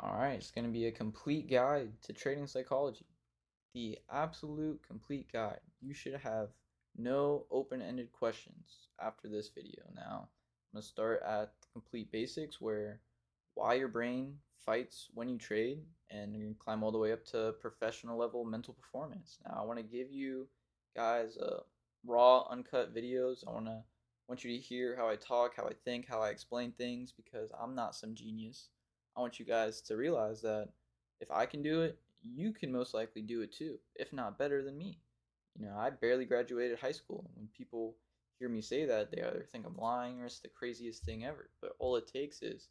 Alright, it's going to be a complete guide to trading psychology. The absolute complete guide. You should have no open-ended questions after this video. Now, I'm going to start at the complete basics where why your brain fights when you trade, and you're going to climb all the way up to professional level mental performance. Now, I want to give you guys raw, uncut videos. I want you to hear how I talk, how I think, how I explain things, because I'm not some genius. I want you guys to realize that if I can do it, you can most likely do it too, if not better than me. I barely graduated high school. When people hear me say that, they either think I'm lying or it's the craziest thing ever. But all it takes is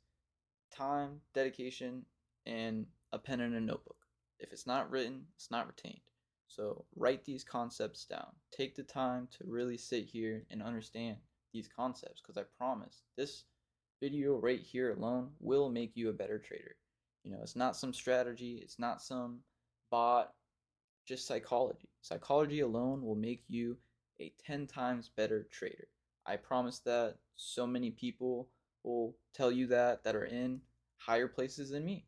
time, dedication, and a pen and a notebook. If it's not written, it's not retained. So write these concepts down. Take the time to really sit here and understand these concepts, because I promise this video right here alone will make you a better trader. It's not some strategy, it's not some bot, just psychology. Psychology alone will make you a 10 times better trader. I promise that. So many people will tell you that are in higher places than me.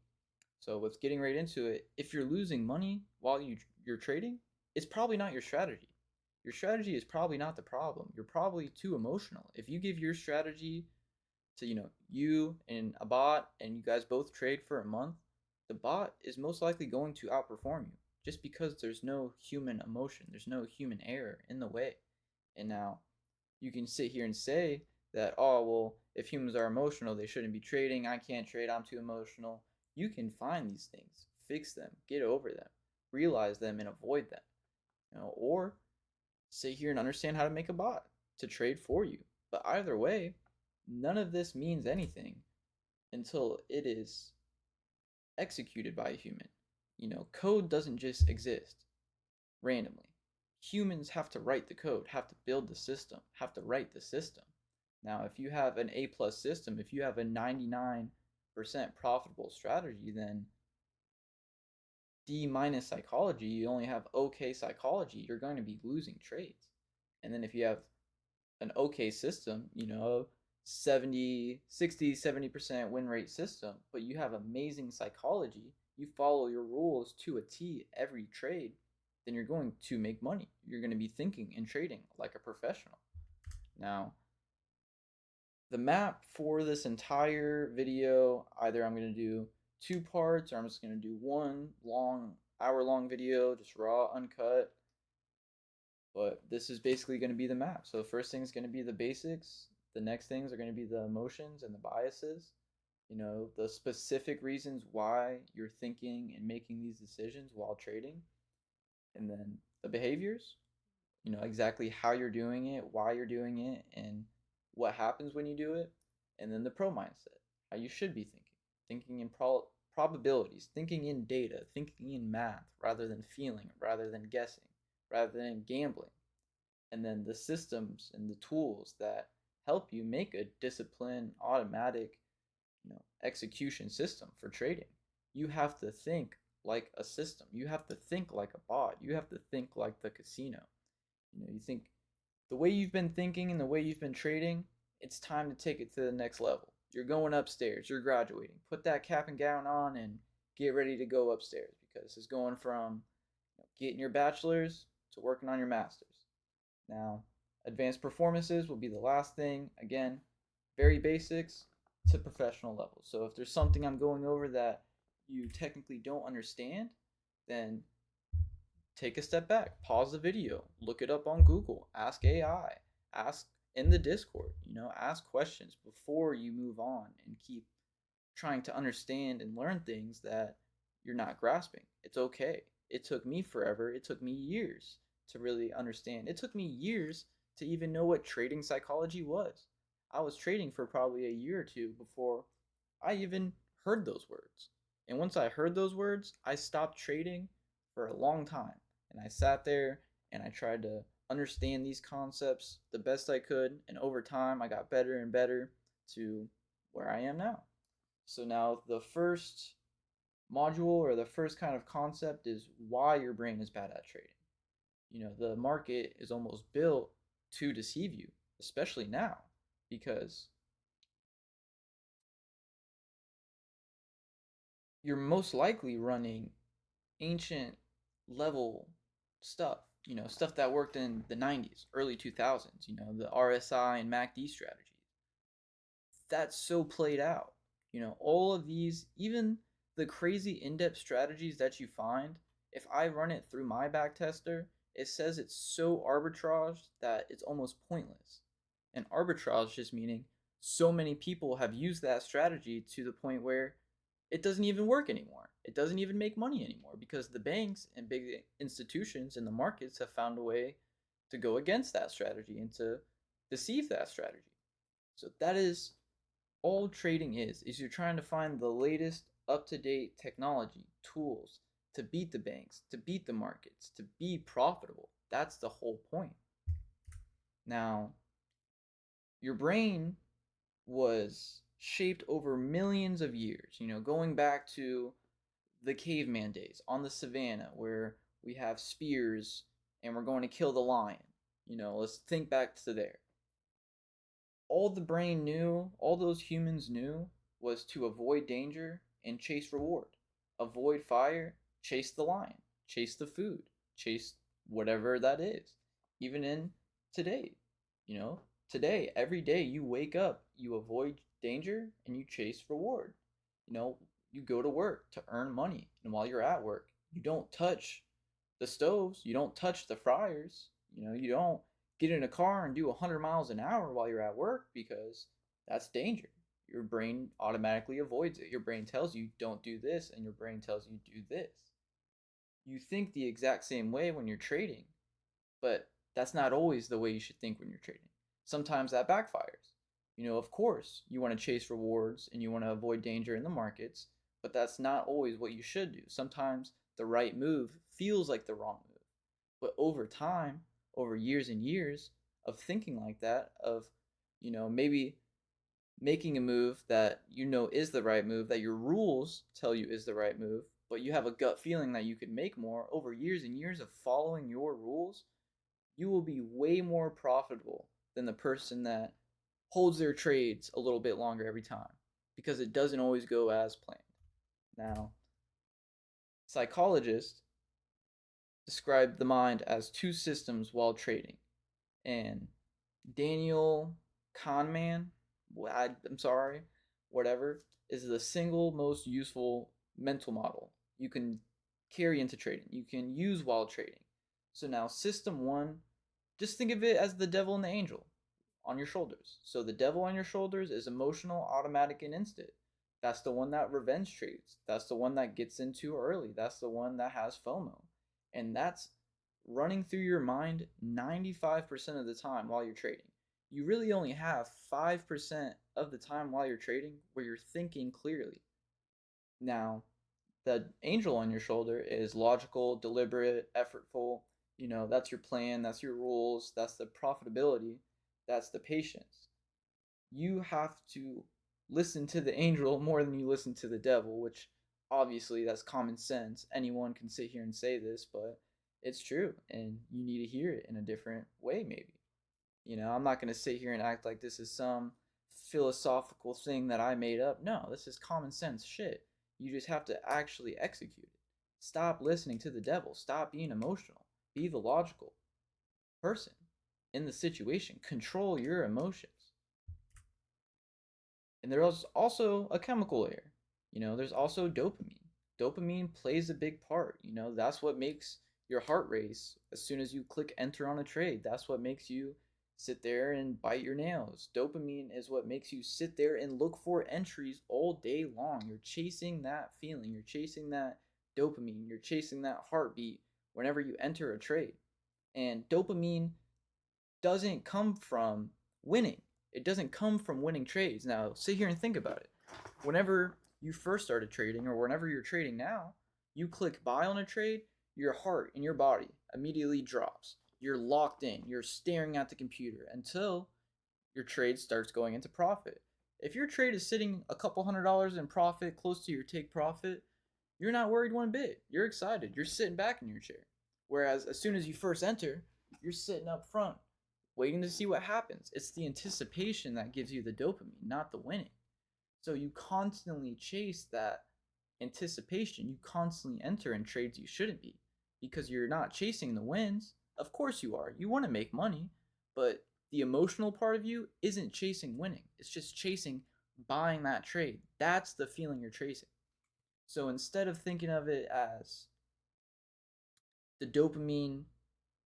So with getting right into it, if you're losing money while you're trading, it's probably not your strategy. Your strategy is probably not the problem. You're probably too emotional. If you give your strategy to you and a bot, and you guys both trade for a month, the bot is most likely going to outperform you, just because there's no human emotion, there's no human error in the way. And now you can sit here and say that, oh well, if humans are emotional, they shouldn't be trading. I can't trade, I'm too emotional. You can find these things, fix them, get over them, realize them, and avoid them. Or sit here and understand how to make a bot to trade for you. But either way, none of this means anything until it is executed by a human. Code doesn't just exist randomly. Humans have to write the code, have to build the system, have to write the system. Now, if you have an A plus system, if you have a 99% profitable strategy, then D minus psychology, you only have okay psychology, you're going to be losing trades. And then if you have an okay system, 70, 60, 70% win rate system, but you have amazing psychology, you follow your rules to a T every trade, then you're going to make money. You're going to be thinking and trading like a professional. Now, the map for this entire video, either I'm going to do 2 parts, or I'm just going to do one hour-long video, just raw, uncut. But this is basically going to be the map. So the first thing is going to be the basics. The next things are going to be the emotions and the biases. The specific reasons why you're thinking and making these decisions while trading. And then the behaviors, exactly how you're doing it, why you're doing it, and what happens when you do it. And then the pro mindset, how you should be thinking in probabilities, thinking in data, thinking in math rather than feeling, rather than guessing, rather than gambling. And then the systems and the tools that help you make a disciplined, automatic, execution system for trading. You have to think like a system. You have to think like a bot. You have to think like the casino. You think the way you've been thinking and the way you've been trading, it's time to take it to the next level. You're going upstairs. You're graduating. Put that cap and gown on and get ready to go upstairs, because it's going from getting your bachelor's to working on your master's. Now, advanced performances will be the last thing. Again, very basics to professional levels. So if there's something I'm going over that you technically don't understand, then take a step back, pause the video, look it up on Google, ask AI, ask in the Discord, ask questions before you move on and keep trying to understand and learn things that you're not grasping. It's okay. It took me forever. It took me years to really understand. It took me years to even know what trading psychology was. I was trading for probably a year or two before I even heard those words. And once I heard those words, I stopped trading for a long time. And I sat there and I tried to understand these concepts the best I could. And over time, I got better and better to where I am now. So now the first module, or the first kind of concept, is why your brain is bad at trading. The market is almost built to deceive you, especially now, because you're most likely running ancient level stuff, stuff that worked in the 90s, early 2000s, the RSI and MACD strategies. That's so played out. All of these, even the crazy in-depth strategies that you find, if I run it through my backtester, it says it's so arbitraged that it's almost pointless. And arbitrage just meaning so many people have used that strategy to the point where it doesn't even work anymore. It doesn't even make money anymore because the banks and big institutions in the markets have found a way to go against that strategy and to deceive that strategy. So that is all trading is you're trying to find the latest up-to-date technology, tools to beat the banks, to beat the markets, to be profitable. That's the whole point. Now, your brain was shaped over millions of years, going back to the caveman days on the savannah where we have spears and we're going to kill the lion. Let's think back to there. All the brain knew, all those humans knew, was to avoid danger and chase reward. Avoid fire, chase the lion, chase the food, chase whatever that is. Even in today, you know, today, every day you wake up, you avoid danger and you chase reward. You go to work to earn money. And while you're at work, you don't touch the stoves, you don't touch the fryers, you don't get in a car and do 100 miles an hour while you're at work because that's danger. Your brain automatically avoids it. Your brain tells you don't do this, and your brain tells you do this. You think the exact same way when you're trading, but that's not always the way you should think when you're trading. Sometimes that backfires. Of course, you want to chase rewards and you want to avoid danger in the markets, but that's not always what you should do. Sometimes the right move feels like the wrong move. But over time, over years and years of thinking like that, of, maybe making a move that is the right move, that your rules tell you is the right move, but you have a gut feeling that you could make more, over years and years of following your rules, you will be way more profitable than the person that holds their trades a little bit longer every time because it doesn't always go as planned. Now, psychologists describe the mind as two systems while trading. And Daniel Kahneman, I'm sorry, whatever, is the single most useful mental model you can carry into trading. You can use while trading. So now, system one, just think of it as the devil and the angel on your shoulders. So the devil on your shoulders is emotional, automatic, and instant. That's the one that revenge trades. That's the one that gets in too early. That's the one that has FOMO. And that's running through your mind 95% of the time while you're trading. You really only have 5% of the time while you're trading where you're thinking clearly. Now, the angel on your shoulder is logical, deliberate, effortful. That's your plan, that's your rules, that's the profitability, that's the patience. You have to listen to the angel more than you listen to the devil, which obviously that's common sense. Anyone can sit here and say this, but it's true, and you need to hear it in a different way, maybe. I'm not going to sit here and act like this is some philosophical thing that I made up. No, this is common sense shit. You just have to actually execute it. Stop listening to the devil. Stop being emotional. Be the logical person in the situation. Control your emotions. And there's also a chemical layer. There's also dopamine. Dopamine plays a big part. That's what makes your heart race as soon as you click enter on a trade. That's what makes you sit there and bite your nails. Dopamine is what makes you sit there and look for entries all day long. You're chasing that feeling. You're chasing that dopamine. You're chasing that heartbeat whenever you enter a trade. And dopamine doesn't come from winning. It doesn't come from winning trades. Now, sit here and think about it. Whenever you first started trading, or whenever you're trading now, you click buy on a trade, your heart and your body immediately drops. You're locked in. You're staring at the computer until your trade starts going into profit. If your trade is sitting a couple $100 in profit, close to your take profit, you're not worried one bit. You're excited. You're sitting back in your chair. Whereas as soon as you first enter, you're sitting up front, waiting to see what happens. It's the anticipation that gives you the dopamine, not the winning. So you constantly chase that anticipation, you constantly enter in trades you shouldn't be because you're not chasing the wins. Of course you are. You want to make money, but the emotional part of you isn't chasing winning. It's just chasing buying that trade. That's the feeling you're chasing. So instead of thinking of it as the dopamine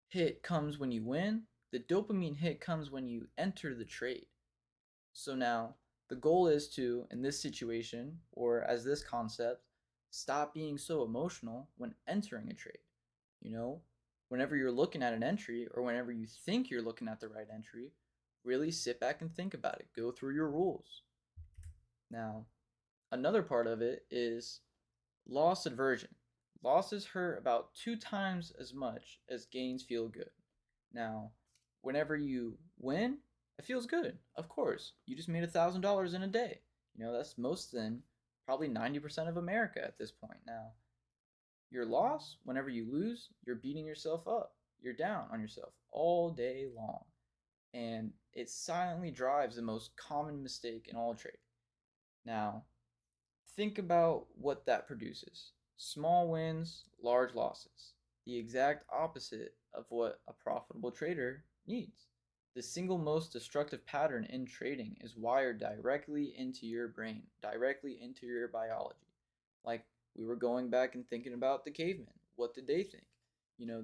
hit comes when you win, the dopamine hit comes when you enter the trade. So now the goal is to, in this situation, or as this concept, stop being so emotional when entering a trade. You know, whenever you're looking at an entry or whenever you think you're looking at the right entry, really sit back and think about it. Go through your rules. Now, another part of it is loss aversion. Losses hurt about 2 times as much as gains feel good. Now, whenever you win, it feels good. Of course, you just made $1,000 in a day. That's most than probably 90% of America at this point. Now, your loss, whenever you lose, you're beating yourself up. You're down on yourself all day long. And it silently drives the most common mistake in all trading. Now, think about what that produces. Small wins, large losses. The exact opposite of what a profitable trader needs. The single most destructive pattern in trading is wired directly into your brain, directly into your biology. Like we were going back and thinking about the cavemen. What did they think?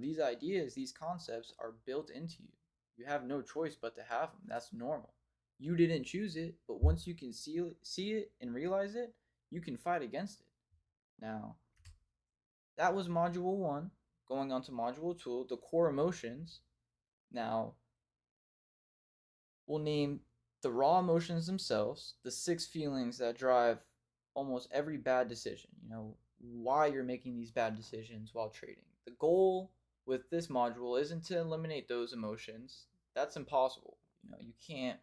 These ideas, these concepts are built into you. You have no choice but to have them. That's normal. You didn't choose it, but once you can see it and realize it, you can fight against it. Now, that was module 1. Going on to module 2, the core emotions. Now, we'll name the raw emotions themselves, the 6 feelings that drive almost every bad decision. Why you're making these bad decisions while trading. The goal with this module isn't to eliminate those emotions. That's impossible. You can't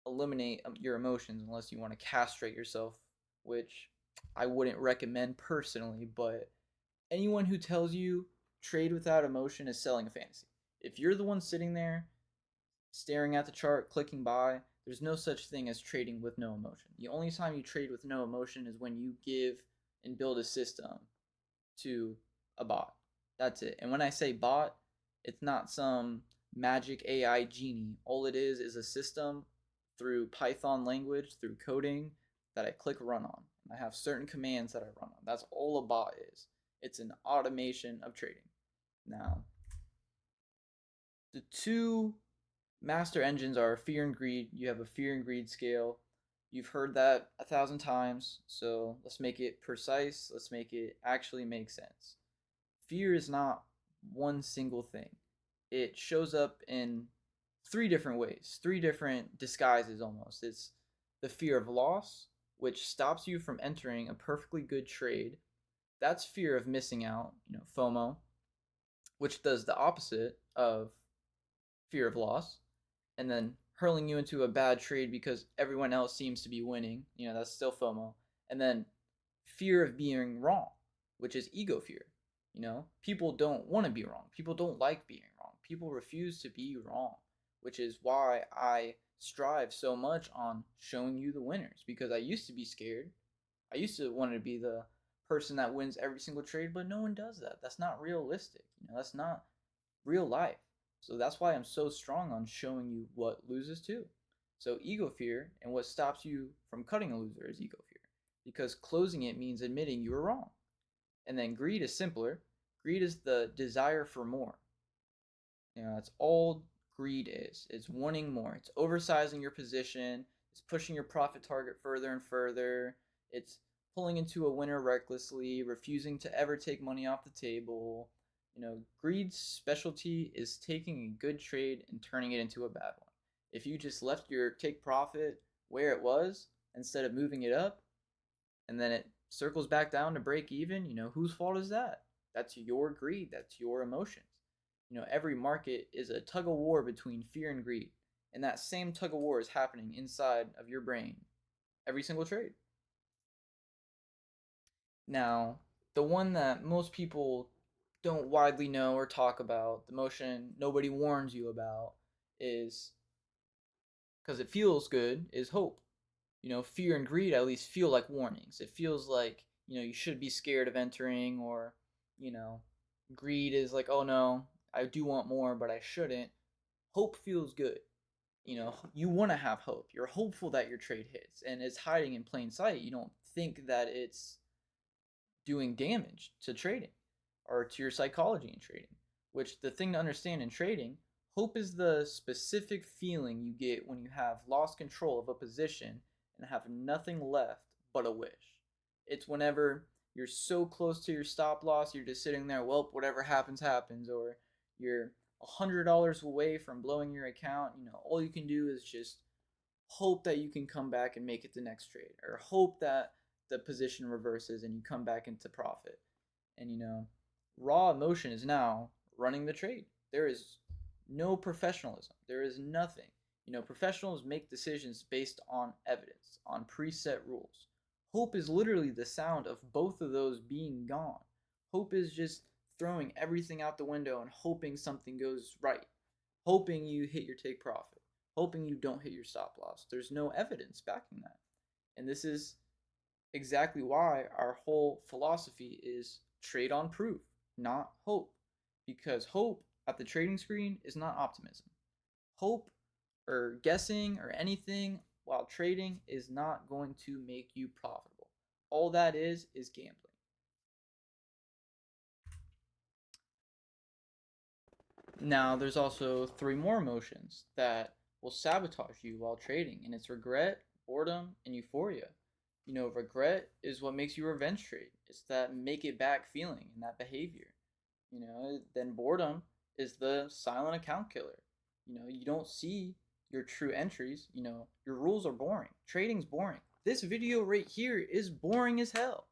eliminate your emotions unless you want to castrate yourself, which I wouldn't recommend personally, but anyone who tells you trade without emotion is selling a fantasy. If you're the one sitting there staring at the chart, clicking buy, there's no such thing as trading with no emotion. The only time you trade with no emotion is when you give and build a system to a bot. That's it. And when I say bot, it's not some magic AI genie. All it is a system through Python language, through coding, that I click run on. I have certain commands that I run on. That's all a bot is. It's an automation of trading. Now, the 2 master engines are fear and greed. You have a fear and greed scale. You've heard that 1,000 times, so let's make it precise. Let's make it actually make sense. Fear is not one single thing. It shows up in 3 different ways, 3 different disguises almost. It's the fear of loss, which stops you from entering a perfectly good trade. That's fear of missing out, FOMO, which does the opposite of fear of loss, and then hurling you into a bad trade because everyone else seems to be winning, that's still FOMO. And then fear of being wrong, which is ego fear. People don't want to be wrong. People don't like being wrong. People refuse to be wrong, which is why I strive so much on showing you the winners, because I used to be scared. I used to want to be the person that wins every single trade, but no one does that. That's not realistic. That's not real life. So that's why I'm so strong on showing you what loses too. So ego fear, and what stops you from cutting a loser is ego fear, because closing it means admitting you were wrong. And then greed is simpler. Greed is the desire for more. That's all greed is. It's wanting more. It's oversizing your position. It's pushing your profit target further and further. It's pulling into a winner recklessly, refusing to ever take money off the table. Greed's specialty is taking a good trade and turning it into a bad one. If you just left your take profit where it was instead of moving it up, and then it circles back down to break even, whose fault is that? That's your greed. That's your emotions. Every market is a tug of war between fear and greed. And that same tug of war is happening inside of your brain every single trade. Now, the one that most people don't widely know or talk about, the motion nobody warns you about, is, because it feels good, is hope. Fear and greed at least feel like warnings. It feels like you should be scared of entering, or, you know, greed is like, oh no, I do want more, but I shouldn't. Hope feels good. You want to have hope. You're hopeful that your trade hits, and it's hiding in plain sight. You don't think that it's doing damage to trading or to your psychology in trading. Which, the thing to understand in trading, hope is the specific feeling you get when you have lost control of a position and have nothing left but a wish. It's whenever you're so close to your stop loss, you're just sitting there, well, whatever happens, happens, or you're $100 away from blowing your account. All you can do is just hope that you can come back and make it the next trade, or hope that the position reverses and you come back into profit. And raw emotion is now running the trade. There is no professionalism. There is nothing. Professionals make decisions based on evidence, on preset rules. Hope is literally the sound of both of those being gone. Hope is just throwing everything out the window and hoping something goes right, hoping you hit your take profit, hoping you don't hit your stop loss. There's no evidence backing that. And this is exactly why our whole philosophy is trade on proof, not hope. Because hope at the trading screen is not optimism. Hope or guessing or anything while trading is not going to make you profitable. All that is gambling. Now, there's also three more emotions that will sabotage you while trading, and it's regret, boredom, and euphoria. Regret is what makes you revenge trade. It's that make it back feeling and that behavior. Then boredom is the silent account killer. You don't see your true entries. Your rules are boring. Trading's boring. This video right here is boring as hell.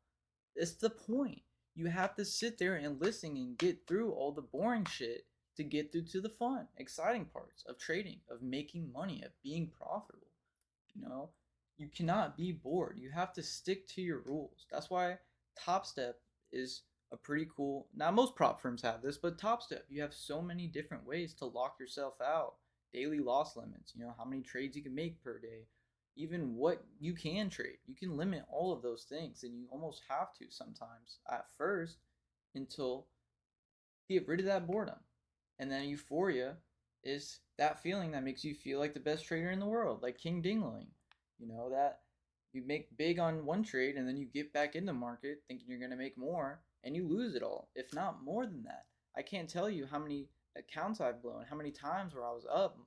It's the point. You have to sit there and listen and get through all the boring shit to get through to the fun, exciting parts of trading, of making money, of being profitable. You cannot be bored. You have to stick to your rules. That's why Top Step is a pretty cool. Now, most prop firms have this, but Top Step, you have so many different ways to lock yourself out. Daily loss limits, how many trades you can make per day, even what you can trade. You can limit all of those things, and you almost have to sometimes at first until you get rid of that boredom. And then euphoria is that feeling that makes you feel like the best trader in the world, like King Dingling. That you make big on one trade and then you get back in the market thinking you're going to make more and you lose it all, if not more than that. I can't tell you how many accounts I've blown, how many times where I was up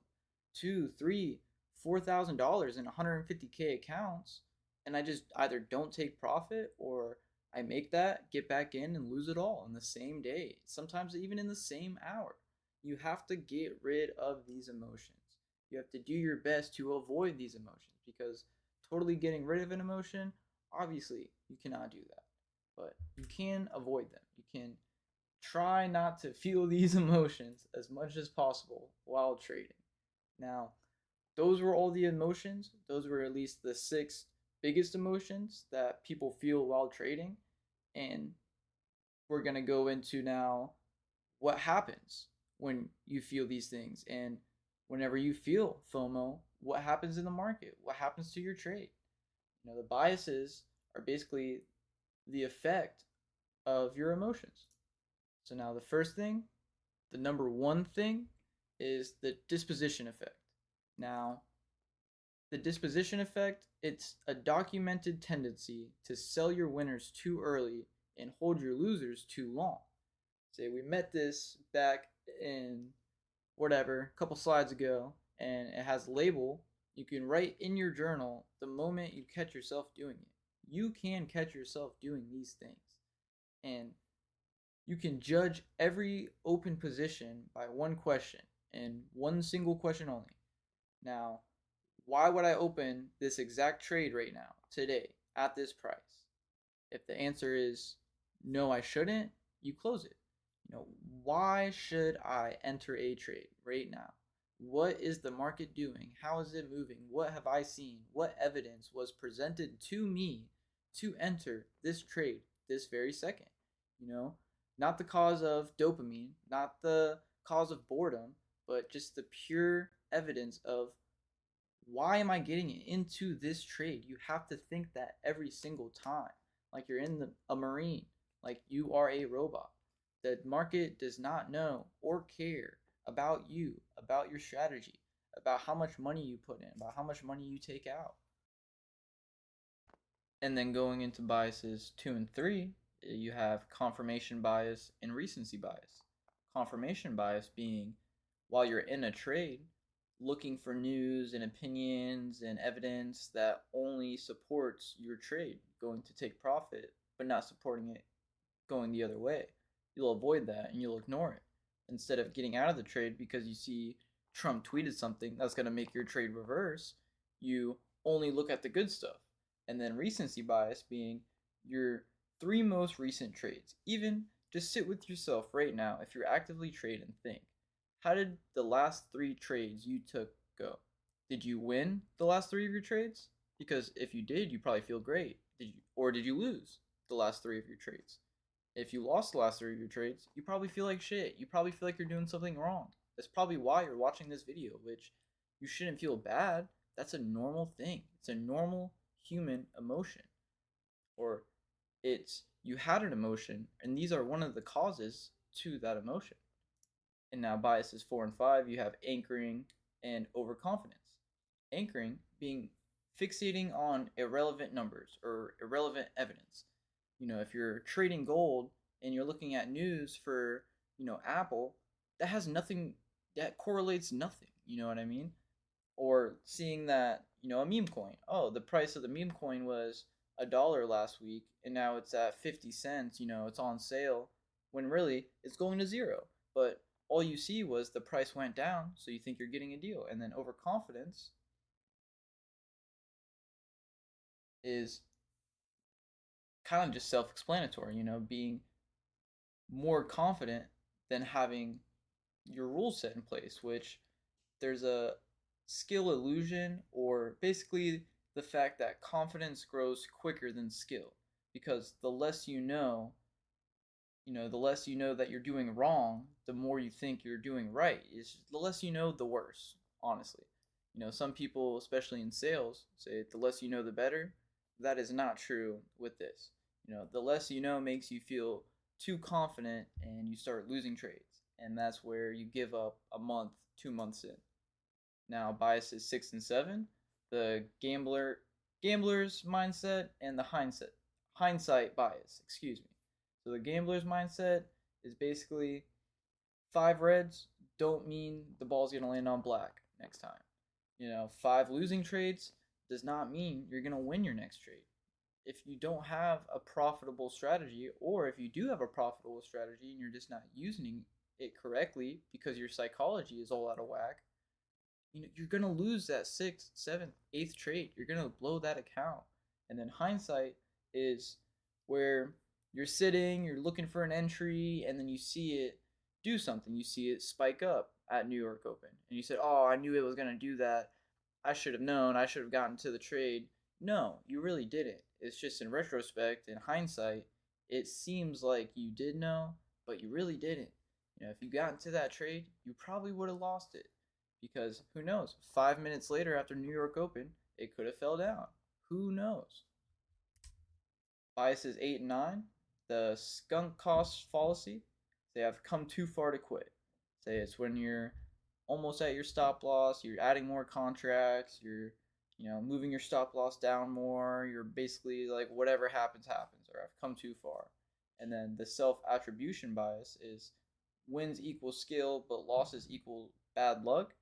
$2, $3, $4,000 in 150K accounts, and I just either don't take profit or I make that, get back in, and lose it all in the same day, sometimes even in the same hour. You have to get rid of these emotions. You have to do your best to avoid these emotions, because totally getting rid of an emotion, obviously, you cannot do that. But you can avoid them. You can try not to feel these emotions as much as possible while trading. Now, those were all the emotions. Those were at least the 6 biggest emotions that people feel while trading. And we're going to go into now what happens when you feel these things. And whenever you feel FOMO, what happens in the market? What happens to your trade? The biases are basically the effect of your emotions. So now the first thing, the number one thing, is the disposition effect. Now, the disposition effect, it's a documented tendency to sell your winners too early and hold your losers too long. Say we met this back in whatever, a couple slides ago, and it has a label. You can write in your journal the moment you catch yourself doing it. You can catch yourself doing these things. And you can judge every open position by one question, and one single question only. Now, why would I open this exact trade right now, today, at this price? If the answer is no, I shouldn't, you close it. Why should I enter a trade right now? What is the market doing? How is it moving? What have I seen? What evidence was presented to me to enter this trade this very second? Not the cause of dopamine, not the cause of boredom, but just the pure evidence of why am I getting into this trade? You have to think that every single time. like you're in a marine, like you are a robot. The market does not know or care about you, about your strategy, about how much money you put in, about how much money you take out. And then going into biases 2 and 3, you have confirmation bias and recency bias. Confirmation bias being while you're in a trade, looking for news and opinions and evidence that only supports your trade going to take profit, but not supporting it going the other way. You'll avoid that and you'll ignore it instead of getting out of the trade because you see Trump tweeted something that's going to make your trade reverse. You only look at the good stuff. And then recency bias being your 3 most recent trades. Even just sit with yourself right now if you're actively trading and think, how did the last 3 trades you took go? Did you win the last 3 of your trades? Because if you did, you probably feel great. Did you lose the last 3 of your trades? If you lost the last 3 of your trades, you probably feel like shit. You probably feel like you're doing something wrong. That's probably why you're watching this video, which you shouldn't feel bad. That's a normal thing. It's a normal human emotion. Or it's you had an emotion, and these are one of the causes to that emotion. And now biases 4 and 5, you have anchoring and overconfidence. Anchoring being fixating on irrelevant numbers or irrelevant evidence. If you're trading gold and you're looking at news for, Apple, that has nothing, that correlates nothing. You know what I mean? Or seeing that, a meme coin. Oh, the price of the meme coin was $1 last week and now it's at 50 cents, it's on sale when really it's going to zero. But all you see was the price went down, so you think you're getting a deal. And then overconfidence is kind of just self-explanatory, being more confident than having your rules set in place, which there's a skill illusion, or basically the fact that confidence grows quicker than skill, because the less the less you know that you're doing wrong, the more you think you're doing right. It's just, the less you know, the worse, honestly. Some people, especially in sales, say the less you know, the better. That is not true with this. The less you know makes you feel too confident and you start losing trades. And that's where you give up a month, 2 months in. Now, biases 6 and 7, the gambler's mindset and the hindsight bias, excuse me. So the gambler's mindset is basically 5 reds don't mean the ball's going to land on black next time. 5 losing trades does not mean you're going to win your next trade. If you don't have a profitable strategy, or if you do have a profitable strategy and you're just not using it correctly because your psychology is all out of whack, you're going to lose that 6th, 7th, 8th trade. You're going to blow that account. And then hindsight is where you're sitting, you're looking for an entry, and then you see it do something. You see it spike up at New York Open. And you said, oh, I knew it was going to do that. I should have known. I should have gotten to the trade. No, you really didn't. It's just in retrospect, in hindsight, it seems like you did know, but you really didn't. If you got into that trade, you probably would have lost it. Because who knows? 5 minutes later after New York Open, it could have fell down. Who knows? Biases 8 and 9, the skunk cost fallacy. They have come too far to quit. Say it's when you're almost at your stop loss, you're adding more contracts, you're moving your stop loss down more, you're basically like whatever happens, or I've come too far. And then the self-attribution bias is wins equal skill, but losses equal bad luck,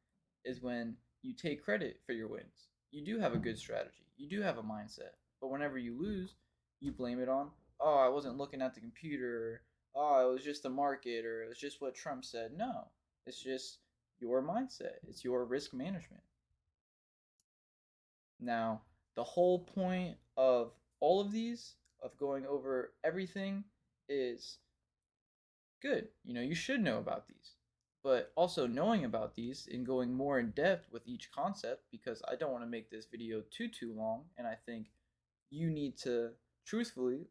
is when you take credit for your wins. You do have a good strategy, you do have a mindset, but whenever you lose, you blame it on, oh, I wasn't looking at the computer, oh, it was just the market, or it was just what Trump said. No, it's just your mindset, it's your risk management. Now, the whole point of all of these, of going over everything, is good. You should know about these. But also knowing about these and going more in depth with each concept, because I don't want to make this video too long, and I think you need to truthfully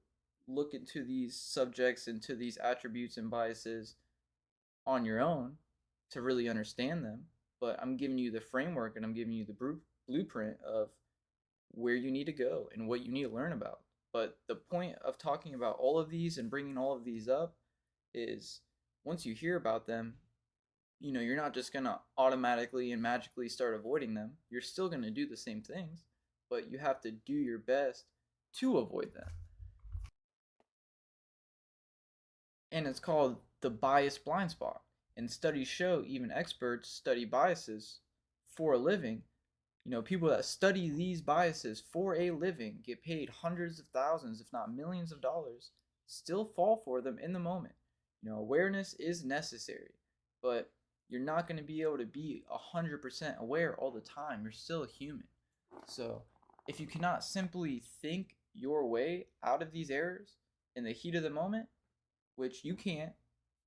look into these subjects, into these attributes and biases on your own to really understand them. But I'm giving you the framework and I'm giving you the blueprint of where you need to go and what you need to learn about. But the point of talking about all of these and bringing all of these up is once you hear about them, you're not just going to automatically and magically start avoiding them. You're still going to do the same things, but you have to do your best to avoid them. And it's called the bias blind spot. And studies show even experts study biases for a living. People that study these biases for a living get paid hundreds of thousands, if not millions of dollars, still fall for them in the moment. Awareness is necessary, but you're not going to be able to be 100% aware all the time. You're still a human. So if you cannot simply think your way out of these errors in the heat of the moment, which you can't,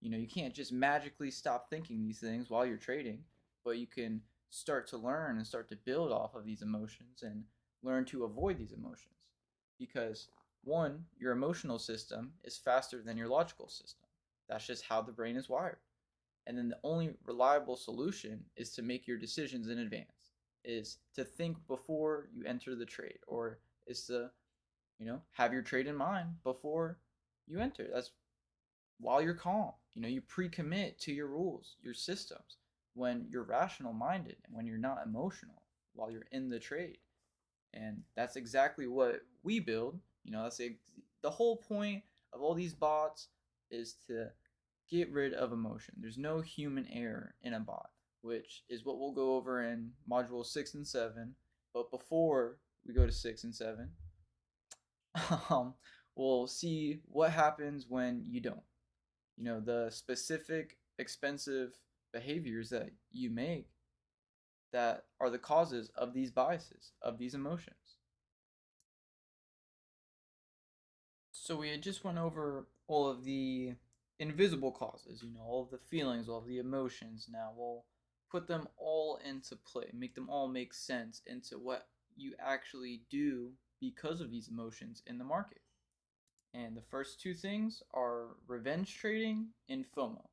you can't just magically stop thinking these things while you're trading, but you can start to learn and start to build off of these emotions and learn to avoid these emotions. Because one, your emotional system is faster than your logical system. That's just how the brain is wired. And then the only reliable solution is to make your decisions in advance, is to think before you enter the trade, or is to, have your trade in mind before you enter. That's while you're calm. You pre-commit to your rules, your systems, when you're rational minded and when you're not emotional while you're in the trade. And that's exactly what we build. That's the whole point of all these bots is to get rid of emotion. There's no human error in a bot, which is what we'll go over in module 6 and 7. But before we go to 6 and 7, we'll see what happens when you don't. The specific expensive behaviors that you make that are the causes of these biases, of these emotions. So we had just went over all of the invisible causes, all of the feelings, all of the emotions. Now we'll put them all into play, make them all make sense into what you actually do because of these emotions in the market. And the first two things are revenge trading and FOMO.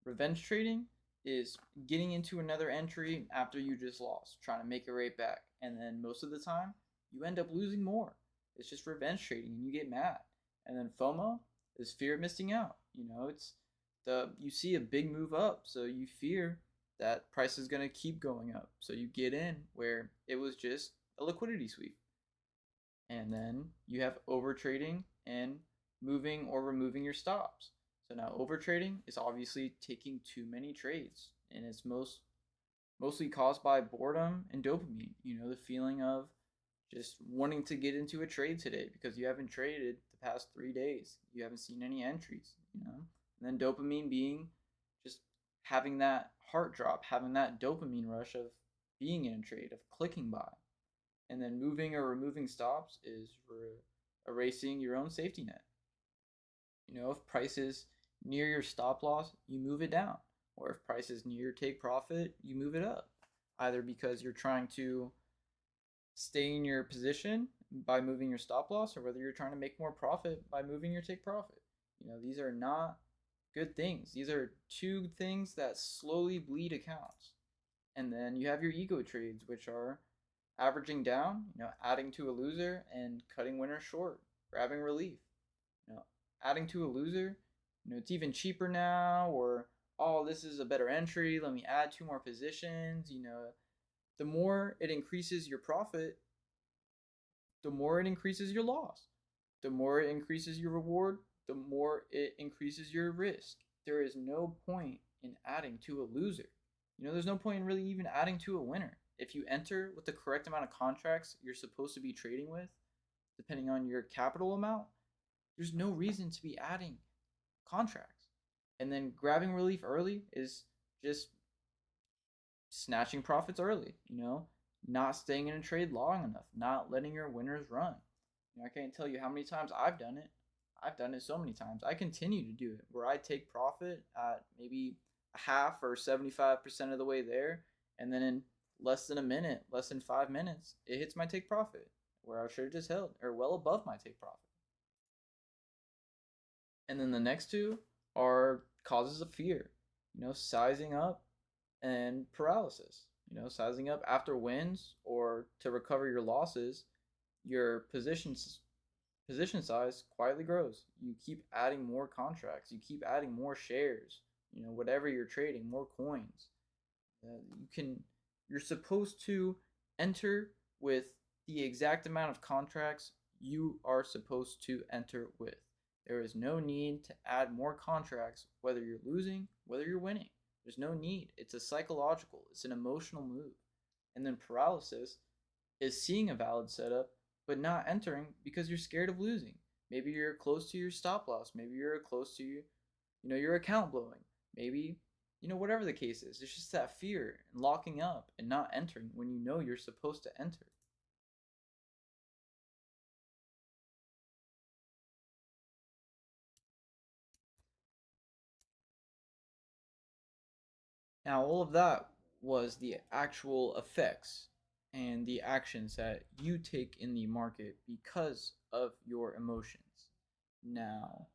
Revenge trading is getting into another entry after you just lost, trying to make it right back. And then most of the time, you end up losing more. It's just revenge trading and you get mad. And then FOMO is fear of missing out. It's you see a big move up, so you fear that price is going to keep going up. So you get in where it was just a liquidity sweep. And then you have overtrading and moving or removing your stops. So now overtrading is obviously taking too many trades, and it's mostly caused by boredom and dopamine. The feeling of just wanting to get into a trade today because you haven't traded the past 3 days. You haven't seen any entries, And then dopamine being just having that heart drop, having that dopamine rush of being in a trade, of clicking buy. And then moving or removing stops is erasing your own safety net. If price is near your stop loss, you move it down. Or if price is near your take profit, you move it up. Either because you're trying to stay in your position by moving your stop loss, or whether you're trying to make more profit by moving your take profit. These are not good things. These are two things that slowly bleed accounts. And then you have your ego trades, which are averaging down, adding to a loser and cutting winners short, grabbing relief. Adding to a loser, it's even cheaper now, or oh, this is a better entry, let me add 2 more positions. The more it increases your profit, the more it increases your loss. The more it increases your reward, the more it increases your risk. There is no point in adding to a loser. There's no point in really even adding to a winner. If you enter with the correct amount of contracts you're supposed to be trading with, depending on your capital amount, there's no reason to be adding contracts. And then grabbing relief early is just snatching profits early, not staying in a trade long enough, not letting your winners run. I can't tell you how many times I've done it. I've done it so many times. I continue to do it where I take profit at maybe a half or 75% of the way there, and then in less than a minute, less than 5 minutes, it hits my take profit where I should have just held, or well above my take profit. And then the next two are causes of fear, sizing up and paralysis. Sizing up after wins or to recover your losses, your positions position size quietly grows. You keep adding more contracts, you keep adding more shares, whatever you're trading, more coins. You can you're supposed to enter with the exact amount of contracts you are supposed to enter with. There is no need to add more contracts whether you're losing, whether you're winning. There's no need. It's a psychological, it's an emotional move. And then paralysis is seeing a valid setup but not entering because you're scared of losing. Maybe you're close to your stop loss. Maybe you're close to your account blowing. Maybe whatever the case is. It's just that fear and locking up and not entering when you know you're supposed to enter. Now, all of that was the actual effects and the actions that you take in the market because of your emotions. Now,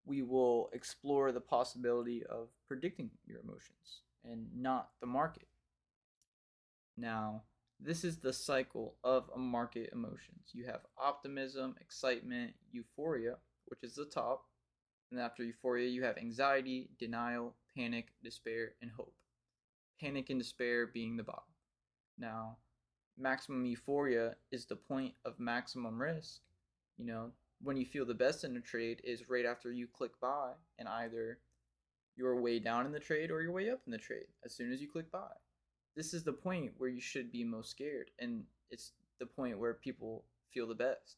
we will explore the possibility of predicting your emotions and not the market. Now, this is the cycle of a market emotions. You have optimism, excitement, euphoria, which is the top. And after euphoria, you have anxiety, denial, panic, despair, and hope. Panic and despair being the bottom. Now, maximum euphoria is the point of maximum risk. When you feel the best in a trade is right after you click buy, and either you're way down in the trade or you're way up in the trade as soon as you click buy. This is the point where you should be most scared, and it's the point where people feel the best.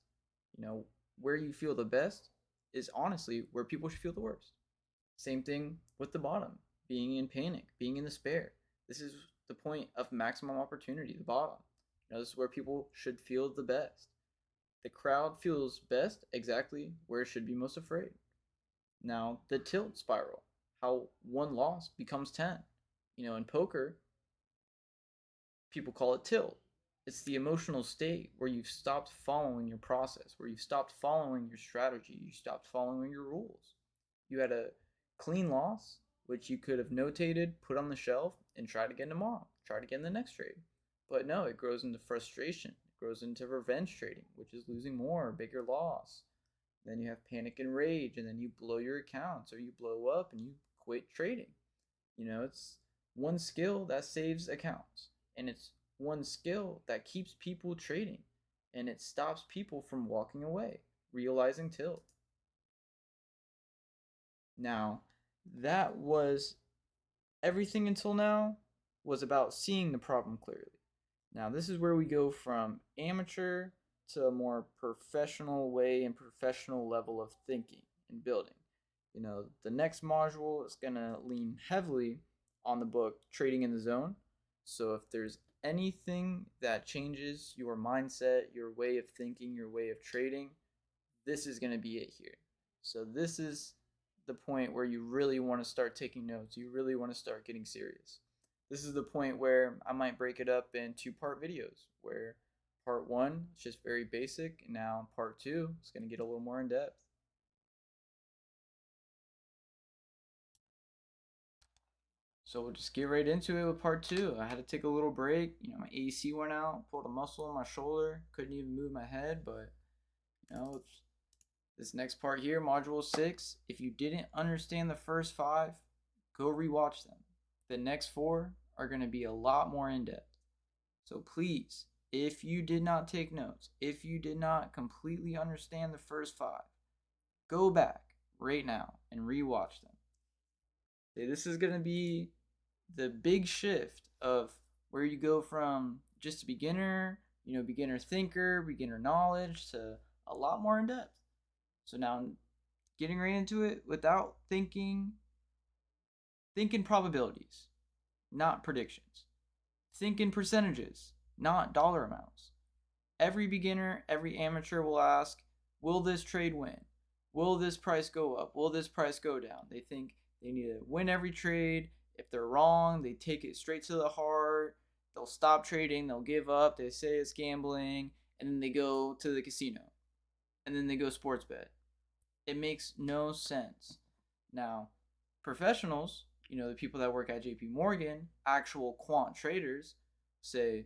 Where you feel the best is honestly where people should feel the worst. Same thing with the bottom, being in panic, being in despair. This is the point of maximum opportunity, the bottom. This is where people should feel the best. The crowd feels best exactly where it should be most afraid. Now, the tilt spiral, how one loss becomes 10. In poker, people call it tilt. It's the emotional state where you've stopped following your process, where you've stopped following your strategy, you stopped following your rules. You had a clean loss, which you could have notated, put on the shelf, and tried again tomorrow, tried again the next trade. But no, it grows into frustration. It grows into revenge trading, which is losing more, bigger loss. Then you have panic and rage, and then you blow your accounts, or you blow up and you quit trading. It's one skill that saves accounts, and it's one skill that keeps people trading, and it stops people from walking away, realizing tilt. Now, that was everything until now was about seeing the problem clearly. Now, this is where we go from amateur to a more professional way and professional level of thinking and building. The next module is going to lean heavily on the book Trading in the Zone. So if there's anything that changes your mindset, your way of thinking, your way of trading, this is going to be it here. So this is the point where you really want to start taking notes. You really want to start getting serious. This is the point where I might break it up in 2-part videos, where part 1 is just very basic, and now part 2 is going to get a little more in depth. So we'll just get right into it with part 2. I had to take a little break. My AC went out, pulled a muscle in my shoulder, couldn't even move my head, but this next part here, module 6, if you didn't understand the first 5, go rewatch them. The next 4 are going to be a lot more in depth. So please, if you did not take notes, if you did not completely understand the first 5, go back right now and rewatch them. This is going to be the big shift of where you go from just a beginner, beginner thinker, beginner knowledge, to a lot more in depth. So now, getting right into it without thinking in probabilities, not predictions. Think in percentages, not dollar amounts. Every beginner, every amateur will ask, will this trade win? Will this price go up? Will this price go down? They think they need to win every trade. If they're wrong, they take it straight to the heart. They'll stop trading. They'll give up. They say it's gambling. And then they go to the casino. And then they go sports bet. It makes no sense. Now, professionals, the people that work at JP Morgan, actual quant traders, say,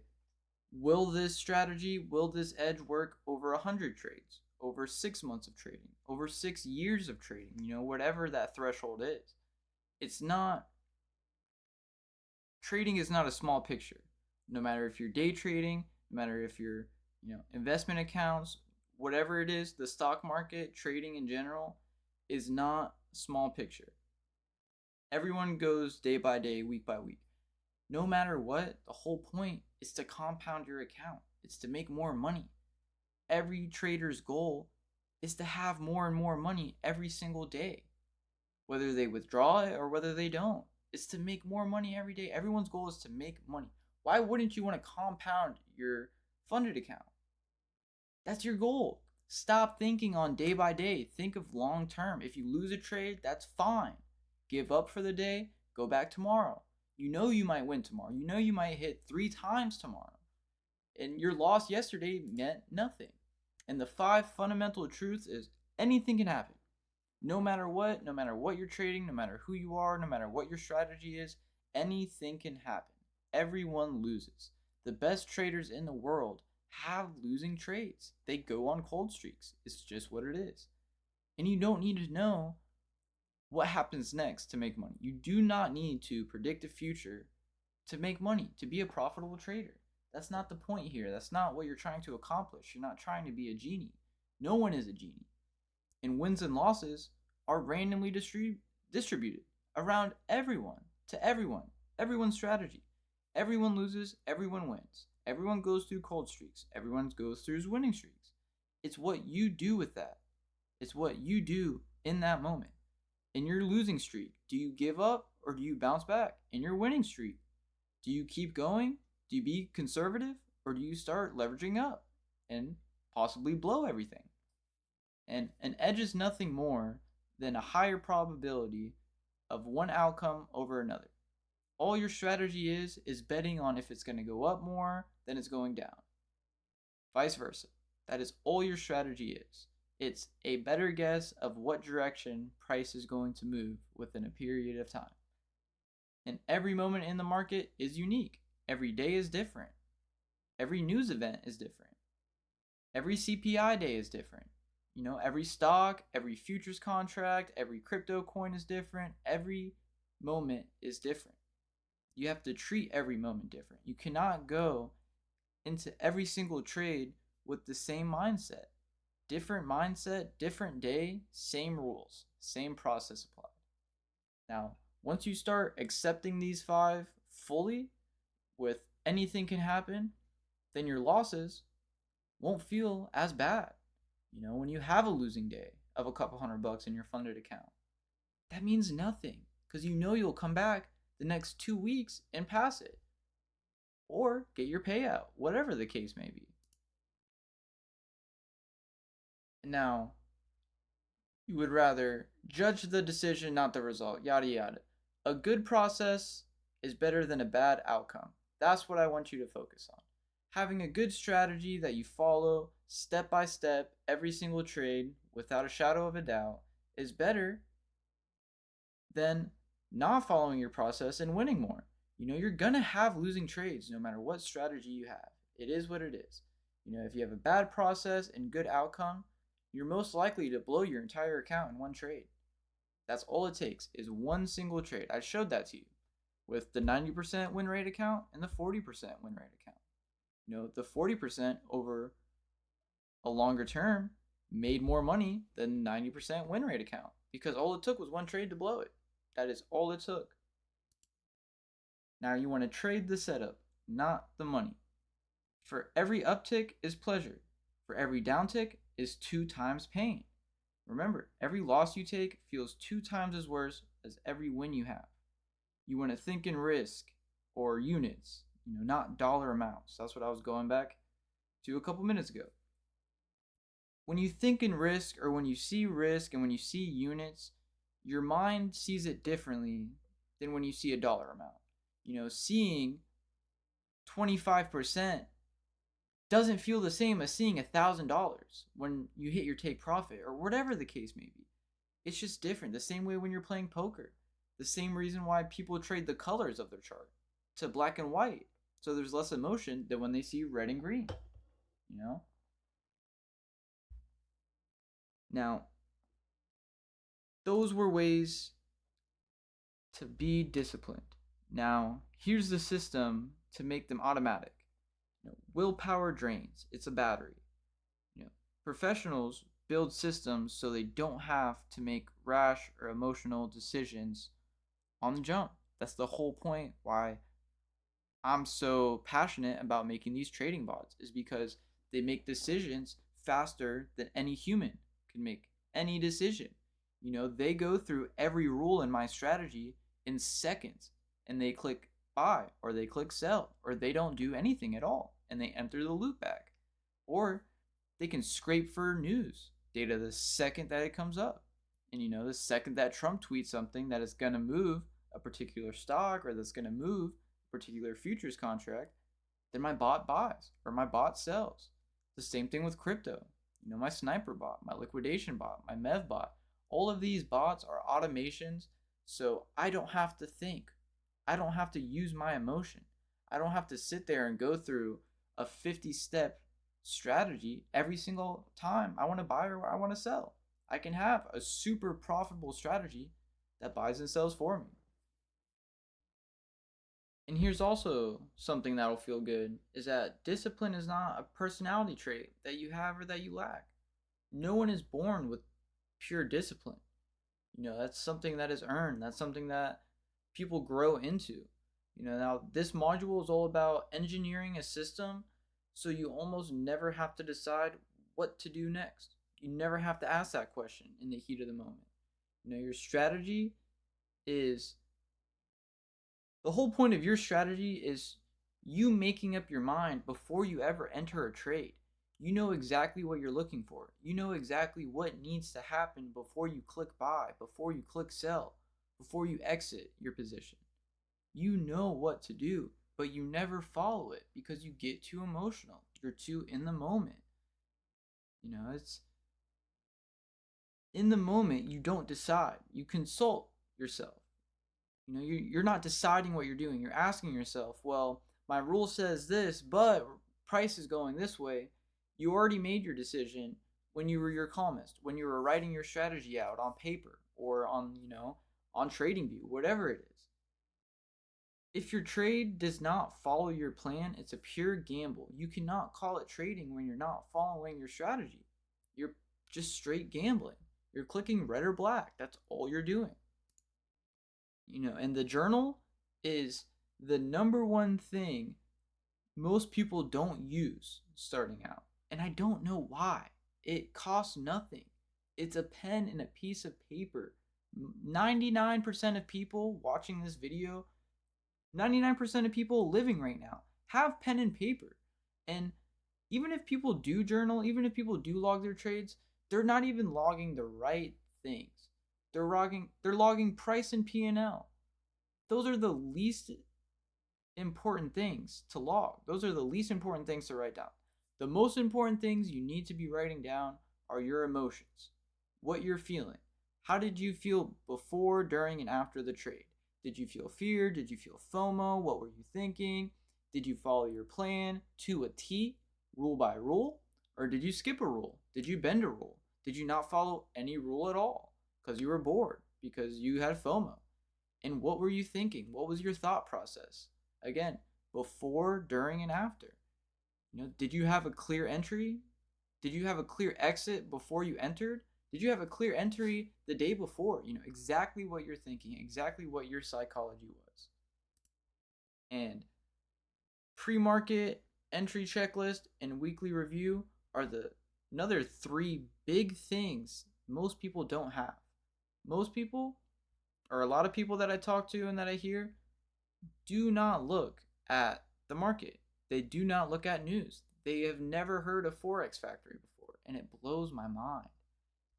will this strategy, will this edge work over 100 trades, over 6 months of trading, over 6 years of trading, whatever that threshold is. It's not, trading is not a small picture. No matter if you're day trading, no matter if you're, investment accounts, whatever it is, the stock market, trading in general, is not small picture. Everyone goes day by day, week by week. No matter what, the whole point is to compound your account. It's to make more money. Every trader's goal is to have more and more money every single day. Whether they withdraw it or whether they don't. It's to make more money every day. Everyone's goal is to make money. Why wouldn't you want to compound your funded account? That's your goal. Stop thinking on day by day. Think of long term. If you lose a trade, that's fine. Give up for the day, go back tomorrow. You know you might win tomorrow. You know you might hit 3 times tomorrow. And your loss yesterday meant nothing. And the 5 fundamental truths is anything can happen. No matter what you're trading, no matter who you are, no matter what your strategy is, anything can happen. Everyone loses. The best traders in the world have losing trades. They go on cold streaks. It's just what it is. And you don't need to know what happens next to make money. You do not need to predict the future to make money, to be a profitable trader. That's not the point here. That's not what you're trying to accomplish. You're not trying to be a genie. No one is a genie. And wins and losses are randomly distributed around everyone, to everyone, everyone's strategy. Everyone loses, everyone wins. Everyone goes through cold streaks. Everyone goes through winning streaks. It's what you do with that. It's what you do in that moment. In your losing streak, do you give up or do you bounce back? In your winning streak, do you keep going? Do you be conservative or do you start leveraging up and possibly blow everything? And an edge is nothing more than a higher probability of one outcome over another. All your strategy is betting on if it's going to go up more than it's going down. Vice versa. That is all your strategy is. It's a better guess of what direction price is going to move within a period of time. And every moment in the market is unique. Every day is different. Every news event is different. Every CPI day is different. Every stock, every futures contract, every crypto coin is different. Every moment is different. You have to treat every moment different. You cannot go into every single trade with the same mindset. Different mindset, different day, same rules, same process applied. Now, once you start accepting these 5 fully, with anything can happen, then your losses won't feel as bad. When you have a losing day of a couple $100 in your funded account, that means nothing because you'll come back the next 2 weeks and pass it or get your payout, whatever the case may be. Now, you would rather judge the decision, not the result, yada yada. A good process is better than a bad outcome. That's what I want you to focus on. Having a good strategy that you follow step by step every single trade without a shadow of a doubt is better than not following your process and winning more. You're going to have losing trades no matter what strategy you have. It is what it is. If you have a bad process and good outcome, you're most likely to blow your entire account in one trade. That's all it takes is one single trade. I showed that to you with the 90% win rate account and the 40% win rate account. The 40% over a longer term made more money than 90% win rate account because all it took was one trade to blow it. That is all it took. Now you want to trade the setup, not the money. For every uptick is pleasure. For every downtick is 2 times pain. Remember, every loss you take feels 2 times as worse as every win you have. You want to think in risk or units, not dollar amounts. That's what I was going back to a couple minutes ago. When you think in risk or when you see risk and when you see units, your mind sees it differently than when you see a dollar amount. Seeing 25% doesn't feel the same as seeing $1,000 when you hit your take profit or whatever the case may be. It's just different. The same way when you're playing poker. The same reason why people trade the colors of their chart to black and white. So there's less emotion than when they see red and green. Now, those were ways to be disciplined. Now, here's the system to make them automatic. Willpower drains. It's a battery. Professionals build systems so they don't have to make rash or emotional decisions on the jump. That's the whole point why I'm so passionate about making these trading bots, is because they make decisions faster than any human can make any decision. They go through every rule in my strategy in seconds, and they click buy or they click sell or they don't do anything at all and they enter the loopback. Or they can scrape for news data the second that it comes up. And the second that Trump tweets something that is going to move a particular stock or that's going to move a particular futures contract, then my bot buys or my bot sells. The same thing with crypto. My sniper bot, my liquidation bot, my mev bot. All of these bots are automations, so I don't have to think. I don't have to use my emotion. I don't have to sit there and go through a 50-step strategy every single time I want to buy or I want to sell. I can have a super profitable strategy that buys and sells for me. And here's also something that'll feel good, is that discipline is not a personality trait that you have or that you lack. No one is born with pure discipline. That's something that is earned. That's something that people grow into. Now this module is all about engineering a system so you almost never have to decide what to do next. You never have to ask that question in the heat of the moment. Your strategy is, the whole point of your strategy is you making up your mind before you ever enter a trade. You know exactly what you're looking for. You know exactly what needs to happen before you click buy, before you click sell, before you exit your position. You know what to do, but you never follow it because you get too emotional. You're too in the moment. It's in the moment you don't decide. You consult yourself. You're not deciding what you're doing. You're asking yourself, well, my rule says this, but price is going this way. You already made your decision when you were your calmest, when you were writing your strategy out on paper or on TradingView, whatever it is. If your trade does not follow your plan, it's a pure gamble. You cannot call it trading when you're not following your strategy. You're just straight gambling. You're clicking red or black. That's all you're doing. And the journal is the number one thing most people don't use starting out. And I don't know why. It costs nothing. It's a pen and a piece of paper. 99% of people watching this video, 99% of people living right now have pen and paper. And even if people do journal, even if people do log their trades, they're not even logging the right things. They're logging price and P&L. Those are the least important things to log. Those are the least important things to write down. The most important things you need to be writing down are your emotions, what you're feeling. How did you feel before, during, and after the trade? Did you feel fear? Did you feel FOMO? What were you thinking? Did you follow your plan to a T, rule by rule? Or did you skip a rule? Did you bend a rule? Did you not follow any rule at all because you were bored, because you had FOMO? And what were you thinking? What was your thought process? Again, before, during, and after. Did you have a clear entry? Did you have a clear exit before you entered? Did you have a clear entry the day before? Exactly what you're thinking, exactly what your psychology was. And pre-market, entry checklist, and weekly review are another three big things most people don't have. Most people, or a lot of people that I talk to and that I hear, do not look at the market. They do not look at news. They have never heard of Forex Factory before, and it blows my mind.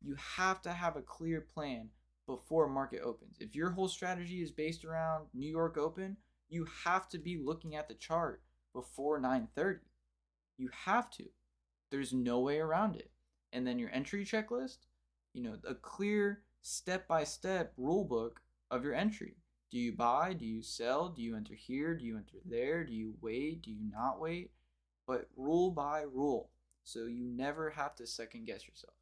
You have to have a clear plan before market opens. If your whole strategy is based around New York Open, you have to be looking at the chart before 9:30. You have to. There's no way around it. And then your entry checklist, a clear step-by-step rule book of your entry. Do you buy? Do you sell? Do you enter here? Do you enter there? Do you wait? Do you not wait? But rule by rule, so you never have to second guess yourself.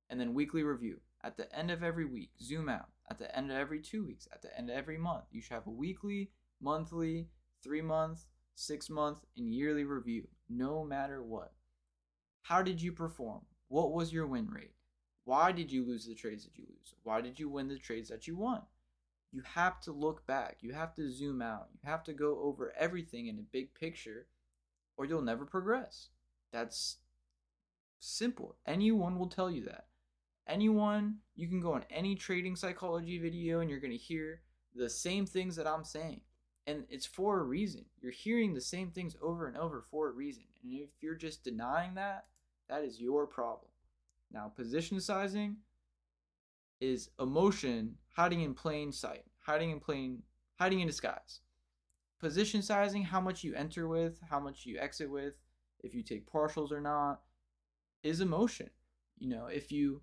And then weekly review. At the end of every week, zoom out. At the end of every 2 weeks, at the end of every month, you should have a weekly, monthly, 3-month, 6-month, and yearly review, no matter what. How did you perform? What was your win rate? Why did you lose the trades that you lose? Why did you win the trades that you won? You have to look back. You have to zoom out. You have to go over everything in a big picture, or you'll never progress. That's simple. Anyone will tell you that. Anyone, you can go on any trading psychology video and you're going to hear the same things that I'm saying. And it's for a reason. You're hearing the same things over and over for a reason. And if you're just denying that, that is your problem. Now, position sizing is emotion hiding in plain sight, hiding in disguise. Position sizing, how much you enter with, how much you exit with, if you take partials or not, is emotion. If you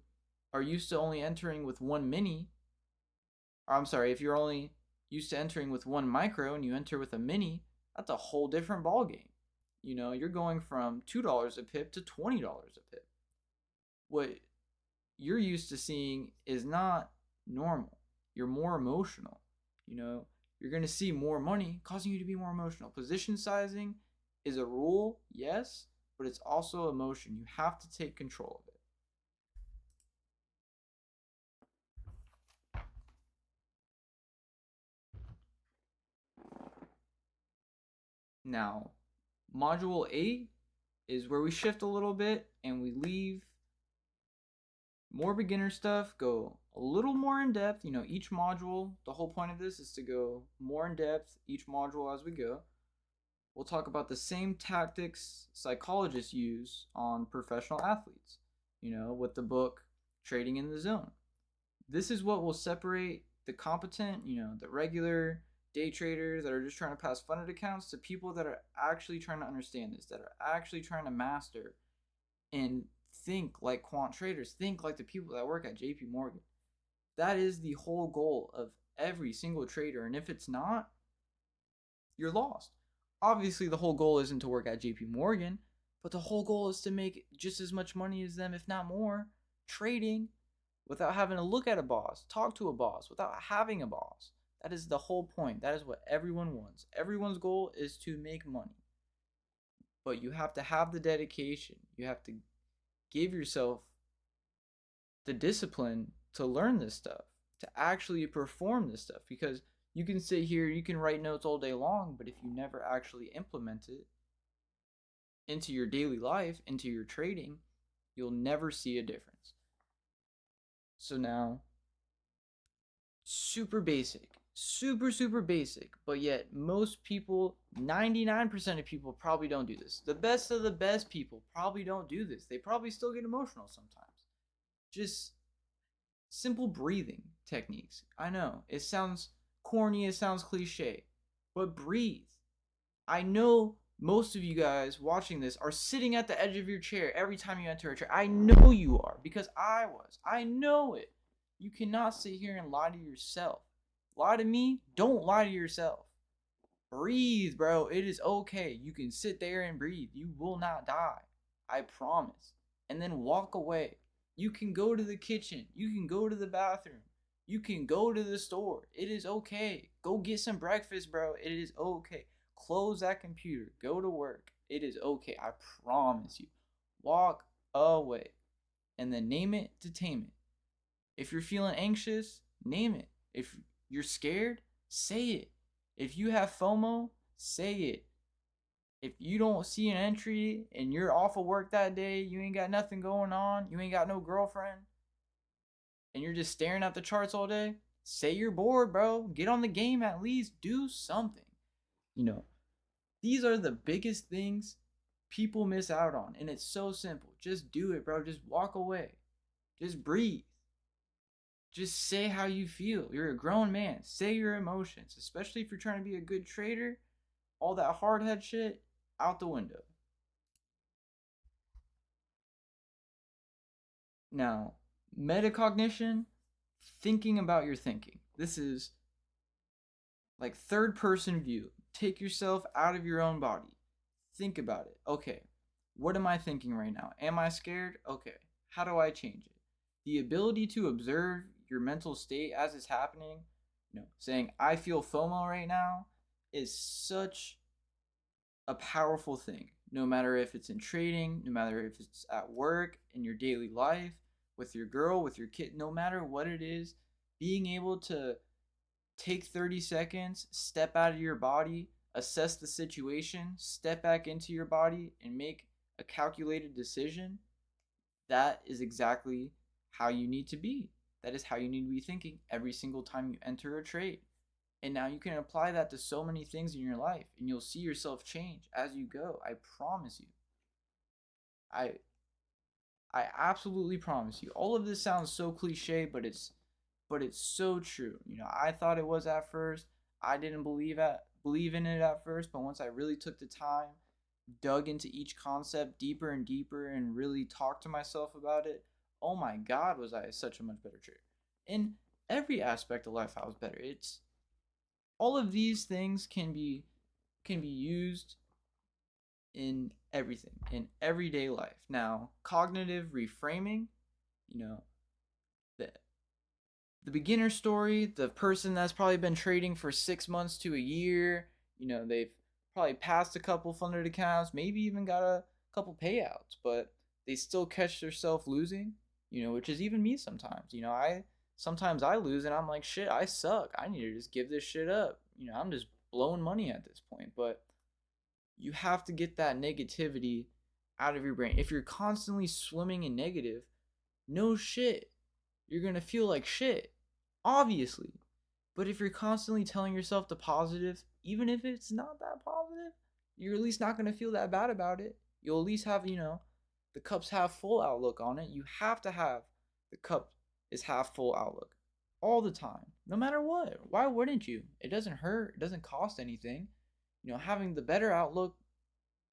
are used to only entering with one mini, if you're only used to entering with one micro and you enter with a mini, that's a whole different ball game. You're going from $2 a pip to $20 a pip. What you're used to seeing is not normal. You're more emotional. You're going to see more money causing you to be more emotional. Position sizing is a rule, yes, but it's also emotion. You have to take control of it. Now, module 8 is where we shift a little bit and we leave more beginner stuff, go a little more in depth. Each module, the whole point of this is to go more in depth each module as we go. We'll talk about the same tactics psychologists use on professional athletes, with the book Trading in the Zone. This is what will separate the competent, the regular day traders that are just trying to pass funded accounts to people that are actually trying to understand this, that are actually trying to master and think like quant traders, think like the people that work at JP Morgan. That is the whole goal of every single trader. And if it's not, you're lost. Obviously, the whole goal isn't to work at JP Morgan, but the whole goal is to make just as much money as them, if not more, trading without having to look at a boss, talk to a boss, without having a boss. That is the whole point. That is what everyone wants. Everyone's goal is to make money. But you have to have the dedication. You have to give yourself the discipline to learn this stuff, to actually perform this stuff. Because you can sit here, you can write notes all day long, but if you never actually implement it into your daily life, into your trading, you'll never see a difference. So now, super basic, super basic, but yet most people, 99% of people probably don't do this. The best of the best people probably don't do this. They probably still get emotional sometimes. Just simple breathing techniques. I know, it sounds corny, it sounds cliche, but breathe. I know most of you guys watching this are sitting at the edge of your chair every time you enter a trade. I know you are, because I was. I know it. You cannot sit here and lie to yourself. Lie to me, don't lie to yourself. Breathe, bro. It is okay. You can sit there and breathe. You will not die. I promise. And then walk away. You can go to the kitchen. You can go to the bathroom. You can go to the store. It is okay. Go get some breakfast, bro. It is okay. Close that computer. Go to work. It is okay. I promise you. Walk away. And then name it to tame it. If you're feeling anxious, name it. If you're scared, say it. If you have FOMO, say it. If you don't see an entry and you're off of work that day, you ain't got nothing going on, you ain't got no girlfriend, and you're just staring at the charts all day, say you're bored, bro. Get on the game at least. Do something. These are the biggest things people miss out on, and it's so simple. Just do it, bro. Just walk away. Just breathe. Just say how you feel. You're a grown man. Say your emotions, especially if you're trying to be a good trader. All that hard head shit, out the window. Now, metacognition, thinking about your thinking. This is like third person view. Take yourself out of your own body. Think about it. Okay, what am I thinking right now? Am I scared? Okay, how do I change it? The ability to observe your mental state as it's happening, saying, I feel FOMO right now, is such a powerful thing. No matter if it's in trading, no matter if it's at work, in your daily life, with your girl, with your kid, no matter what it is, being able to take 30 seconds, step out of your body, assess the situation, step back into your body, and make a calculated decision, that is exactly how you need to be. That is how you need to be thinking every single time you enter a trade. And now you can apply that to so many things in your life, and you'll see yourself change as you go. I promise you. I I absolutely promise you. All of this sounds so cliche, but it's so true. I thought it was at first. I didn't believe in it at first, but once I really took the time, dug into each concept deeper and deeper, and really talked to myself about it, oh my god, was I such a much better trader. In every aspect of life I was better. It's all of these things can be used in everything, in everyday life. Now, cognitive reframing, you know, the the beginner story, the person that's probably been trading for 6 months to a year, they've probably passed a couple funded accounts, maybe even got a couple payouts, but they still catch themselves losing, which is even me sometimes. I lose and I'm like, shit, I suck. I need to just give this shit up. I'm just blowing money at this point. But you have to get that negativity out of your brain. If you're constantly swimming in negative, no shit, you're going to feel like shit, obviously. But if you're constantly telling yourself the positive, even if it's not that positive, you're at least not going to feel that bad about it. You'll at least have, the cup's half full outlook on it. You have to have the cup is half full outlook all the time, no matter what. Why wouldn't you? It doesn't hurt, it doesn't cost anything. Having the better outlook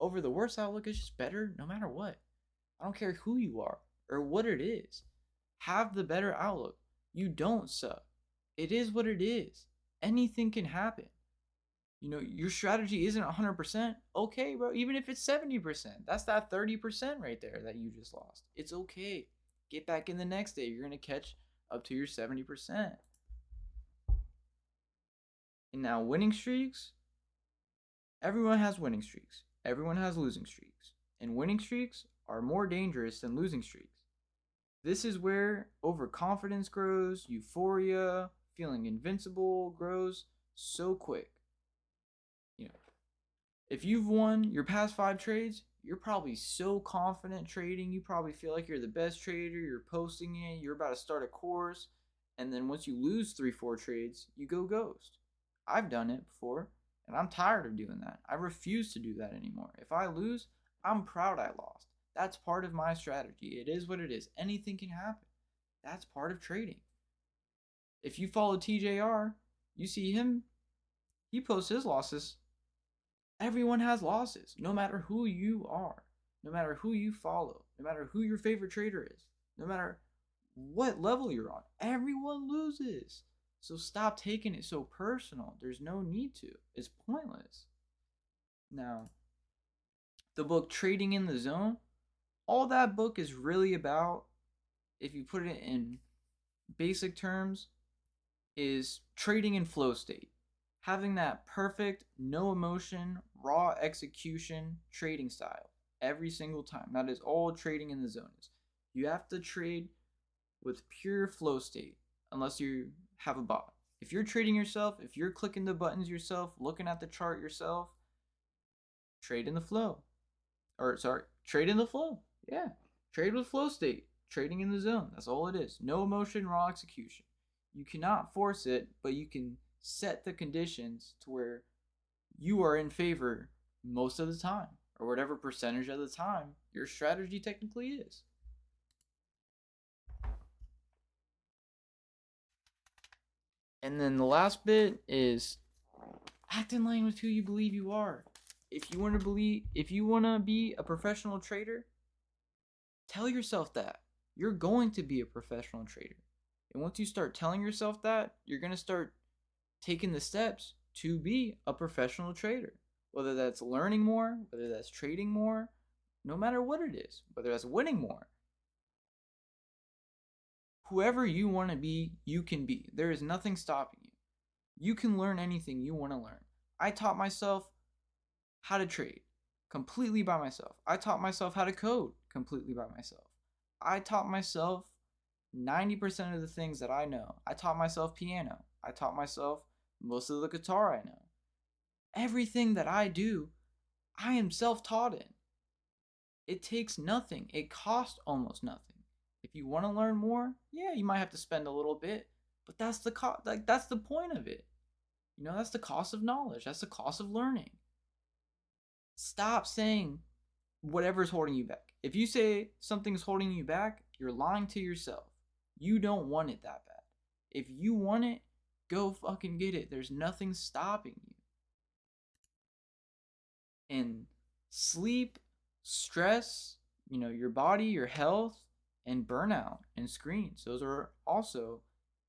over the worst outlook is just better no matter what. I don't care who you are or what it is. Have the better outlook. You don't suck. It is what it is. Anything can happen. Your strategy isn't 100%. Okay, bro. Even if it's 70%, that's that 30% right there that you just lost. It's okay. Get back in the next day. You're going to catch up to your 70%. And now, winning streaks. Everyone has winning streaks. Everyone has losing streaks. And winning streaks are more dangerous than losing streaks. This is where overconfidence grows, euphoria, feeling invincible grows so quick. If you've won your past 5 trades, you're probably so confident trading, you probably feel like you're the best trader, you're posting it, you're about to start a course, and then once you lose 3-4 trades, you go ghost. I've done it before, and I'm tired of doing that. I refuse to do that anymore. If I lose, I'm proud I lost. That's part of my strategy. It is what it is. Anything can happen. That's part of trading. If you follow TJR, you see him, he posts his losses. Everyone has losses, no matter who you are, no matter who you follow, no matter who your favorite trader is, no matter what level you're on. Everyone loses. So stop taking it so personal. There's no need to. It's pointless. Now, the book Trading in the Zone, all that book is really about, if you put it in basic terms, is trading in flow state. Having that perfect, no emotion, raw execution trading style every single time. That is all trading in the zone is. You have to trade with pure flow state unless you have a bot. If you're trading yourself, if you're clicking the buttons yourself, looking at the chart yourself, trade in the flow. Trade in the flow. Yeah. Trade with flow state. Trading in the zone. That's all it is. No emotion, raw execution. You cannot force it, but you can set the conditions to where you are in favor most of the time, or whatever percentage of the time your strategy technically is. And then the last bit is act in line with who you believe you are. If you want to be a professional trader, tell yourself that you're going to be a professional trader. And once you start telling yourself that, you're going to start taking the steps to be a professional trader. Whether that's learning more, whether that's trading more, no matter what it is, whether that's winning more. Whoever you want to be, you can be. There is nothing stopping you. You can learn anything you want to learn. I taught myself how to trade completely by myself. I taught myself how to code completely by myself. I taught myself 90% of the things that I know. I taught myself piano. I taught myself most of the guitar I know. Everything that I do, I am self-taught in. It takes nothing. It costs almost nothing. If you want to learn more, yeah, you might have to spend a little bit, but that's the that's the point of it. That's the cost of knowledge. That's the cost of learning. Stop saying whatever's holding you back. If you say something's holding you back, you're lying to yourself. You don't want it that bad. If you want it, go fucking get it. There's nothing stopping you. And sleep, stress, your body, your health, and burnout and screens. Those are also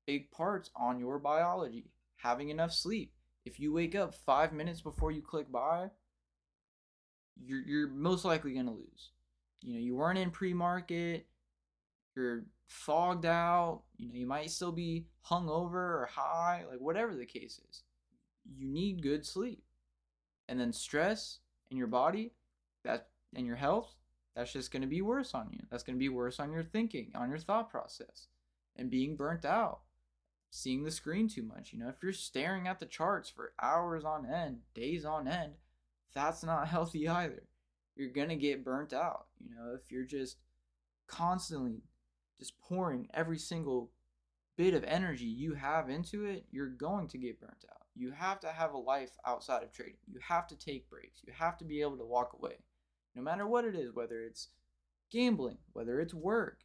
big parts on your biology. Having enough sleep. If you wake up 5 minutes before you click buy, you're most likely going to lose. You weren't in pre-market, you're fogged out, you might still be hungover or high, like whatever the case is. You need good sleep. And then stress in your body, and your health, that's just going to be worse on you. That's going to be worse on your thinking, on your thought process, and being burnt out, seeing the screen too much. If you're staring at the charts for hours on end, days on end, that's not healthy either. You're going to get burnt out. If you're just constantly just pouring every single bit of energy you have into it, you're going to get burnt out. You have to have a life outside of trading. You have to take breaks. You have to be able to walk away. No matter what it is, whether it's gambling, whether it's work,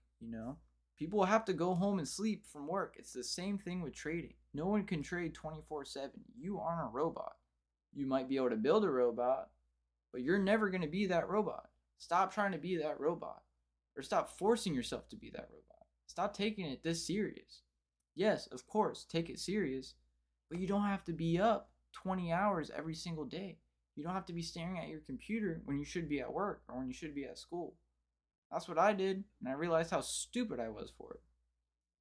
people have to go home and sleep from work. It's the same thing with trading. No one can trade 24/7. You aren't a robot. You might be able to build a robot, but you're never going to be that robot. Stop trying to be that robot. Or stop forcing yourself to be that robot. Stop taking it this serious. Yes, of course, take it serious, but you don't have to be up 20 hours every single day. You don't have to be staring at your computer when you should be at work or when you should be at school. That's what I did, and I realized how stupid I was for it.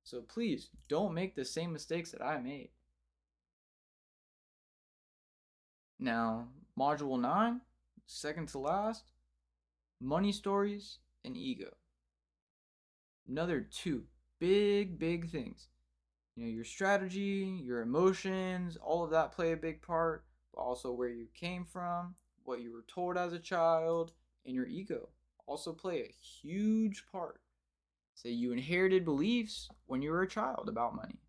So please, don't make the same mistakes that I made. Now, Module 9, second to last, money stories and ego. Another two big things. Your strategy, your emotions, all of that play a big part, but also where you came from, what you were told as a child, and your ego also play a huge part. Say you inherited beliefs when you were a child about money.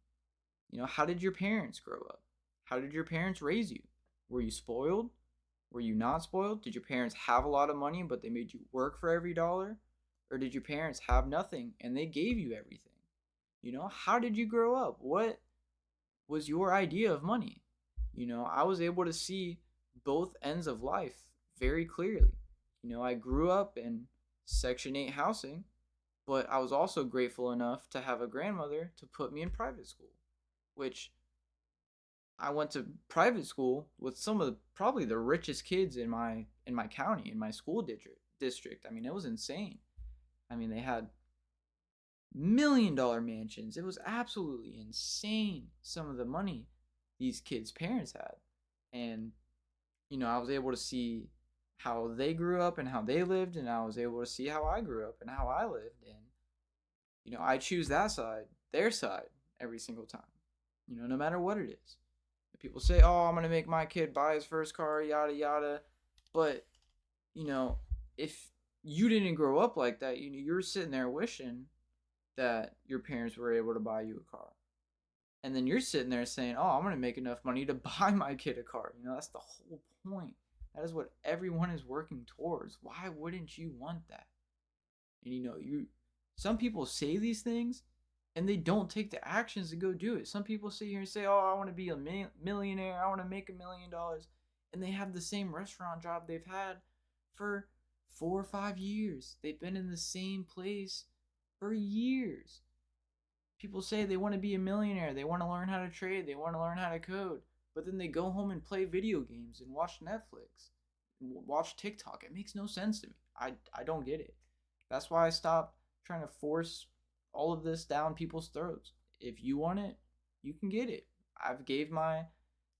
How did your parents grow up? How did your parents raise you? Were you spoiled? Were you not spoiled? Did your parents have a lot of money but they made you work for every dollar? Or did your parents have nothing and they gave you everything? How did you grow up? What was your idea of money? I was able to see both ends of life very clearly. I grew up in Section 8 housing, but I was also grateful enough to have a grandmother to put me in private school, which I went to private school with some of probably the richest kids in my county, in my school district. I mean, it was insane. I mean, they had $1 million mansions. It was absolutely insane, some of the money these kids' parents had. And I was able to see how they grew up and how they lived, and I was able to see how I grew up and how I lived. And I choose that side, their side, every single time. No matter what it is. People say, "Oh, I'm gonna make my kid buy his first car, yada yada," but if you didn't grow up like that, you're sitting there wishing that your parents were able to buy you a car, and then you're sitting there saying, "Oh, I'm gonna make enough money to buy my kid a car." That's the whole point. That is what everyone is working towards. Why wouldn't you want that? And some people say these things and they don't take the actions to go do it. Some people sit here and say, "Oh, I want to be a millionaire. I want to make $1 million," and they have the same restaurant job they've had for 4 or 5 years. They've been in the same place for years. People say they want to be a millionaire. They want to learn how to trade. They want to learn how to code. But then they go home and play video games and watch Netflix, watch TikTok. It makes no sense to me. I don't get it. That's why I stopped trying to force all of this down people's throats. If you want it, you can get it. I've gave my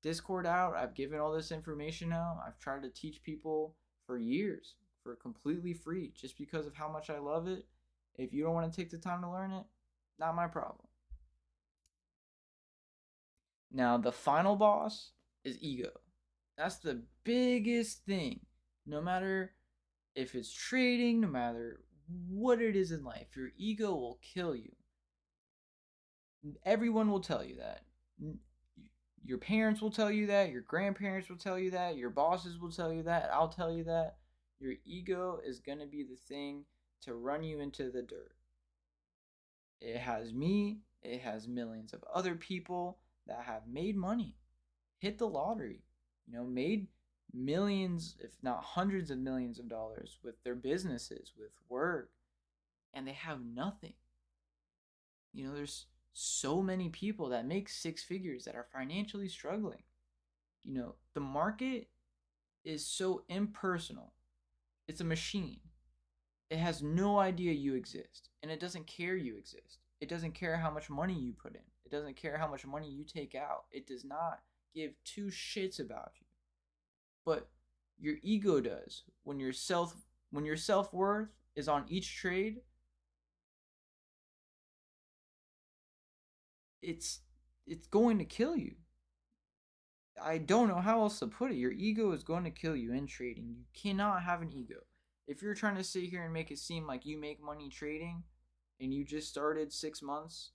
Discord out. I've given all this information out. I've tried to teach people for years for completely free just because of how much I love it. If you don't want to take the time to learn it, not my problem. Now, the final boss is ego. That's the biggest thing. No matter if it's trading, no matter what it is in life, your ego will kill you. Everyone will tell you that. Your parents will tell you that. Your grandparents will tell you that. Your bosses will tell you that. I'll tell you that. Your ego is going to be the thing to run you into the dirt. It has me. It has millions of other people that have made money, hit the lottery, made millions, if not hundreds of millions of dollars with their businesses, with work, and they have nothing. There's so many people that make six figures that are financially struggling. The market is so impersonal. It's a machine. It has no idea you exist, and it doesn't care you exist. It doesn't care how much money you put in. It doesn't care how much money you take out. It does not give two shits about you. But your ego does. When your self-worth is on each trade, it's going to kill you. I don't know how else to put it. Your ego is going to kill you in trading. You cannot have an ego. If you're trying to sit here and make it seem like you make money trading and you just started 6 months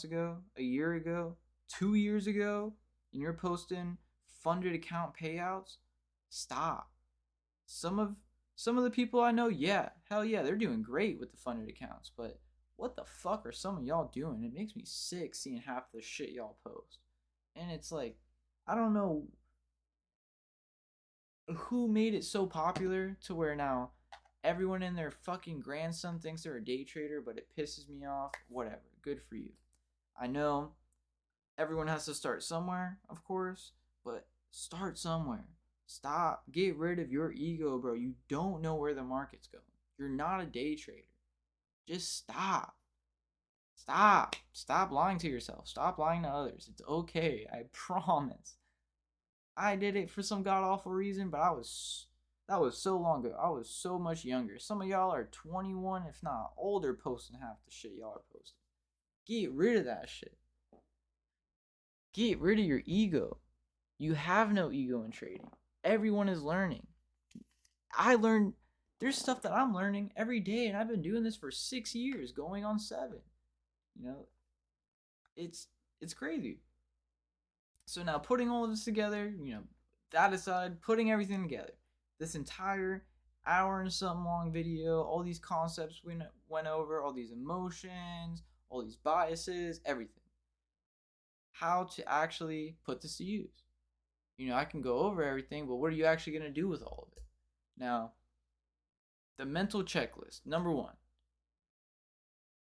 ago, a year ago, 2 years ago, and you're posting funded account payouts, stop. Some of the people I know, yeah, hell yeah, they're doing great with the funded accounts, but what the fuck are some of y'all doing? It makes me sick seeing half the shit y'all post. And it's like, I don't know who made it so popular to where now everyone and their fucking grandson thinks they're a day trader, but it pisses me off. Whatever. Good for you. I know everyone has to start somewhere, of course, but start somewhere. Stop. Get rid of your ego, bro. You don't know where the market's going. You're not a day trader. Just stop. Stop lying to yourself. Stop lying to others. It's okay. I promise. I did it for some god awful reason, but that was so long ago. I was so much younger. Some of y'all are 21, if not older, posting half the shit y'all are posting. Get rid of that shit. Get rid of your ego. You have no ego in trading. Everyone is learning. There's stuff that I'm learning every day, and I've been doing this for 6 years, going on 7. It's crazy. So now putting all of this together, that aside, putting everything together, this entire hour and something long video, all these concepts we went over, all these emotions, all these biases, everything. How to actually put this to use. I can go over everything, but what are you actually going to do with all of it? Now, the mental checklist, number 1.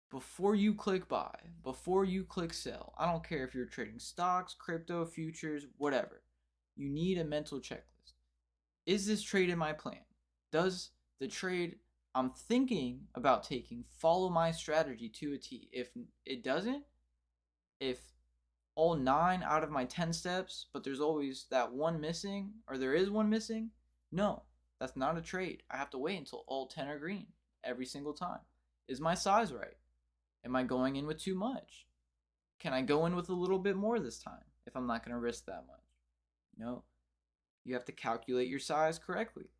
Before you click buy, before you click sell, I don't care if you're trading stocks, crypto, futures, whatever. You need a mental checklist. Is this trade in my plan? Does the trade I'm thinking about taking follow my strategy to a T? If it doesn't, if all 9 out of my 10 steps, but there's always that one missing, or there is one missing, no, that's not a trade. I have to wait until all 10 are green every single time. Is my size right? Am I going in with too much? Can I go in with a little bit more this time if I'm not going to risk that much? No. You have to calculate your size correctly.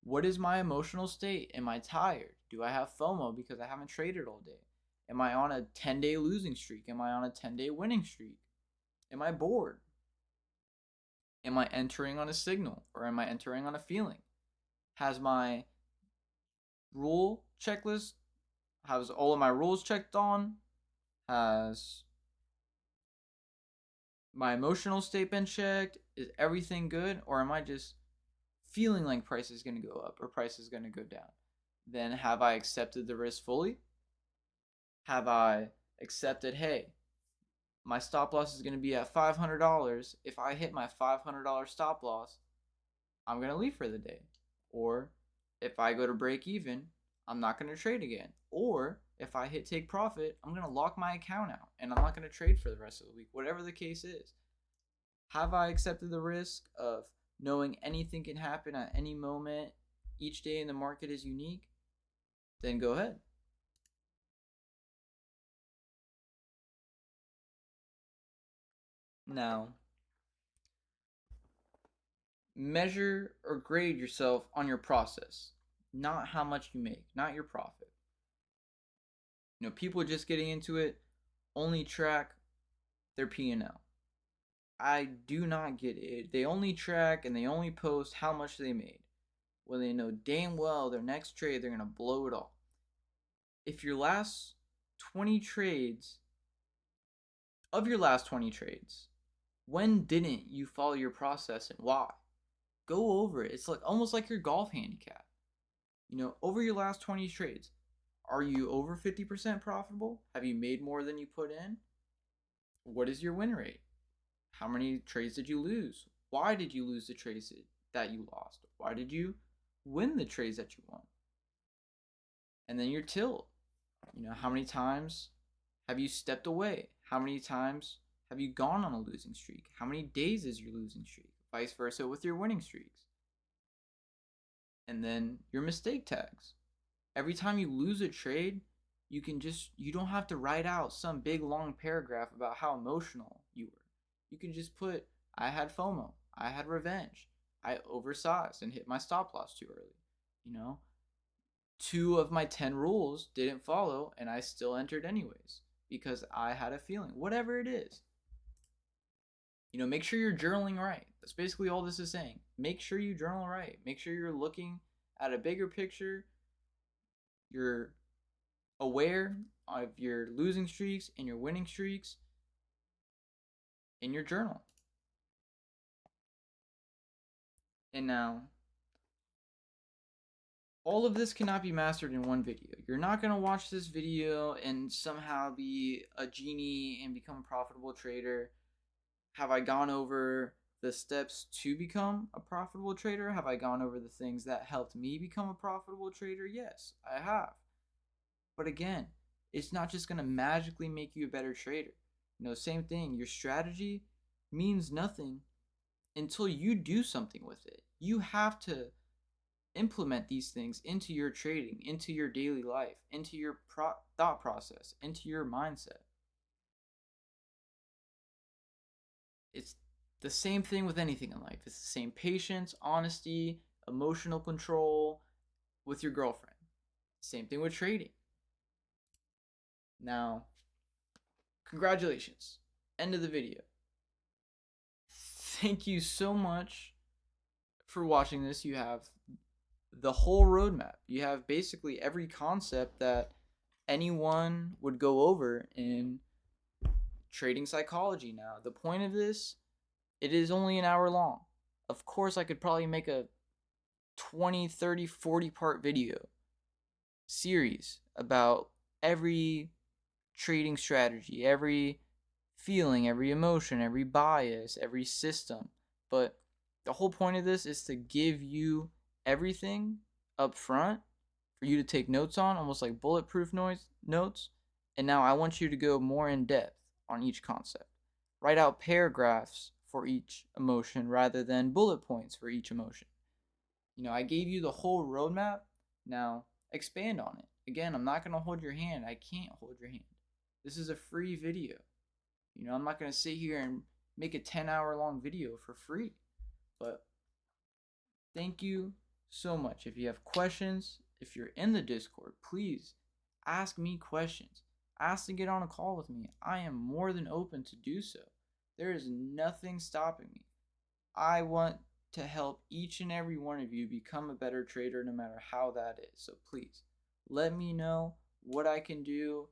What is my emotional state? Am I tired? Do I have FOMO because I haven't traded all day? Am I on a 10-day losing streak? Am I on a 10-day winning streak? Am I bored? Am I entering on a signal or am I entering on a feeling? Has my rule checklist, has all of my rules checked on? Has my emotional state been checked? Is everything good? Or am I just feeling like price is going to go up or price is going to go down? Then have I accepted the risk fully? Have I accepted, hey, my stop loss is going to be at $500. If I hit my $500 stop loss, I'm going to leave for the day. Or if I go to break even, I'm not going to trade again. Or if I hit take profit, I'm going to lock my account out and I'm not going to trade for the rest of the week, whatever the case is. Have I accepted the risk of knowing anything can happen at any moment? Each day in the market is unique? Then go ahead. Now, measure or grade yourself on your process, not how much you make, not your profit. People just getting into it only track their P&L. I do not get it. They only track and they only post how much they made, when they know damn well their next trade they're going to blow it all. If your last 20 trades, of your last 20 trades, when didn't you follow your process and why? Go over it. It's like almost like your golf handicap. Over your last 20 trades, are you over 50% profitable? Have you made more than you put in? What is your win rate? How many trades did you lose? Why did you lose the trades that you lost? Why did you win the trades that you won? And then your tilt. How many times have you stepped away? How many times have you gone on a losing streak? How many days is your losing streak? Vice versa with your winning streaks. And then your mistake tags. Every time you lose a trade, you don't have to write out some big long paragraph about how emotional you were. You can just put, I had FOMO, I had revenge, I oversized and hit my stop loss too early. 2 of my 10 rules didn't follow and I still entered anyways because I had a feeling. Whatever it is. Make sure you're journaling right. That's basically all this is saying. Make sure you journal right. Make sure you're looking at a bigger picture. You're aware of your losing streaks and your winning streaks in your journal. And now, all of this cannot be mastered in one video. You're not going to watch this video and somehow be a genie and become a profitable trader. Have I gone over the steps to become a profitable trader? Have I gone over the things that helped me become a profitable trader? Yes, I have. But again, it's not just going to magically make you a better trader. Same thing. Your strategy means nothing until you do something with it. You have to implement these things into your trading, into your daily life, into your thought process, into your mindset. It's the same thing with anything in life. It's the same patience, honesty, emotional control with your girlfriend. Same thing with trading. Now, congratulations. End of the video. Thank you so much for watching this. You have the whole roadmap. You have basically every concept that anyone would go over in trading psychology now. The point of this, it is only an hour long. Of course, I could probably make a 20, 30, 40 part video series about every trading strategy, every feeling, every emotion, every bias, every system. But the whole point of this is to give you everything up front for you to take notes on, almost like bulletproof notes. And now I want you to go more in depth on each concept. Write out paragraphs for each emotion rather than bullet points for each emotion. I gave you the whole roadmap. Now expand on it. Again, I'm not going to hold your hand. I can't hold your hand. This is a free video. I'm not going to sit here and make a 10-hour long video for free. But thank you so much. If you have questions, if you're in the Discord, please ask me questions. Ask to get on a call with me. I am more than open to do so. There is nothing stopping me. I want to help each and every one of you become a better trader no matter how that is. So please, let me know what I can do.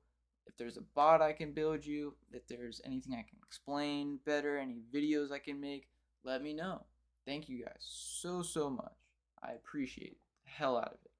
If there's a bot I can build you, if there's anything I can explain better, any videos I can make, let me know. Thank you guys so much. I appreciate the hell out of it.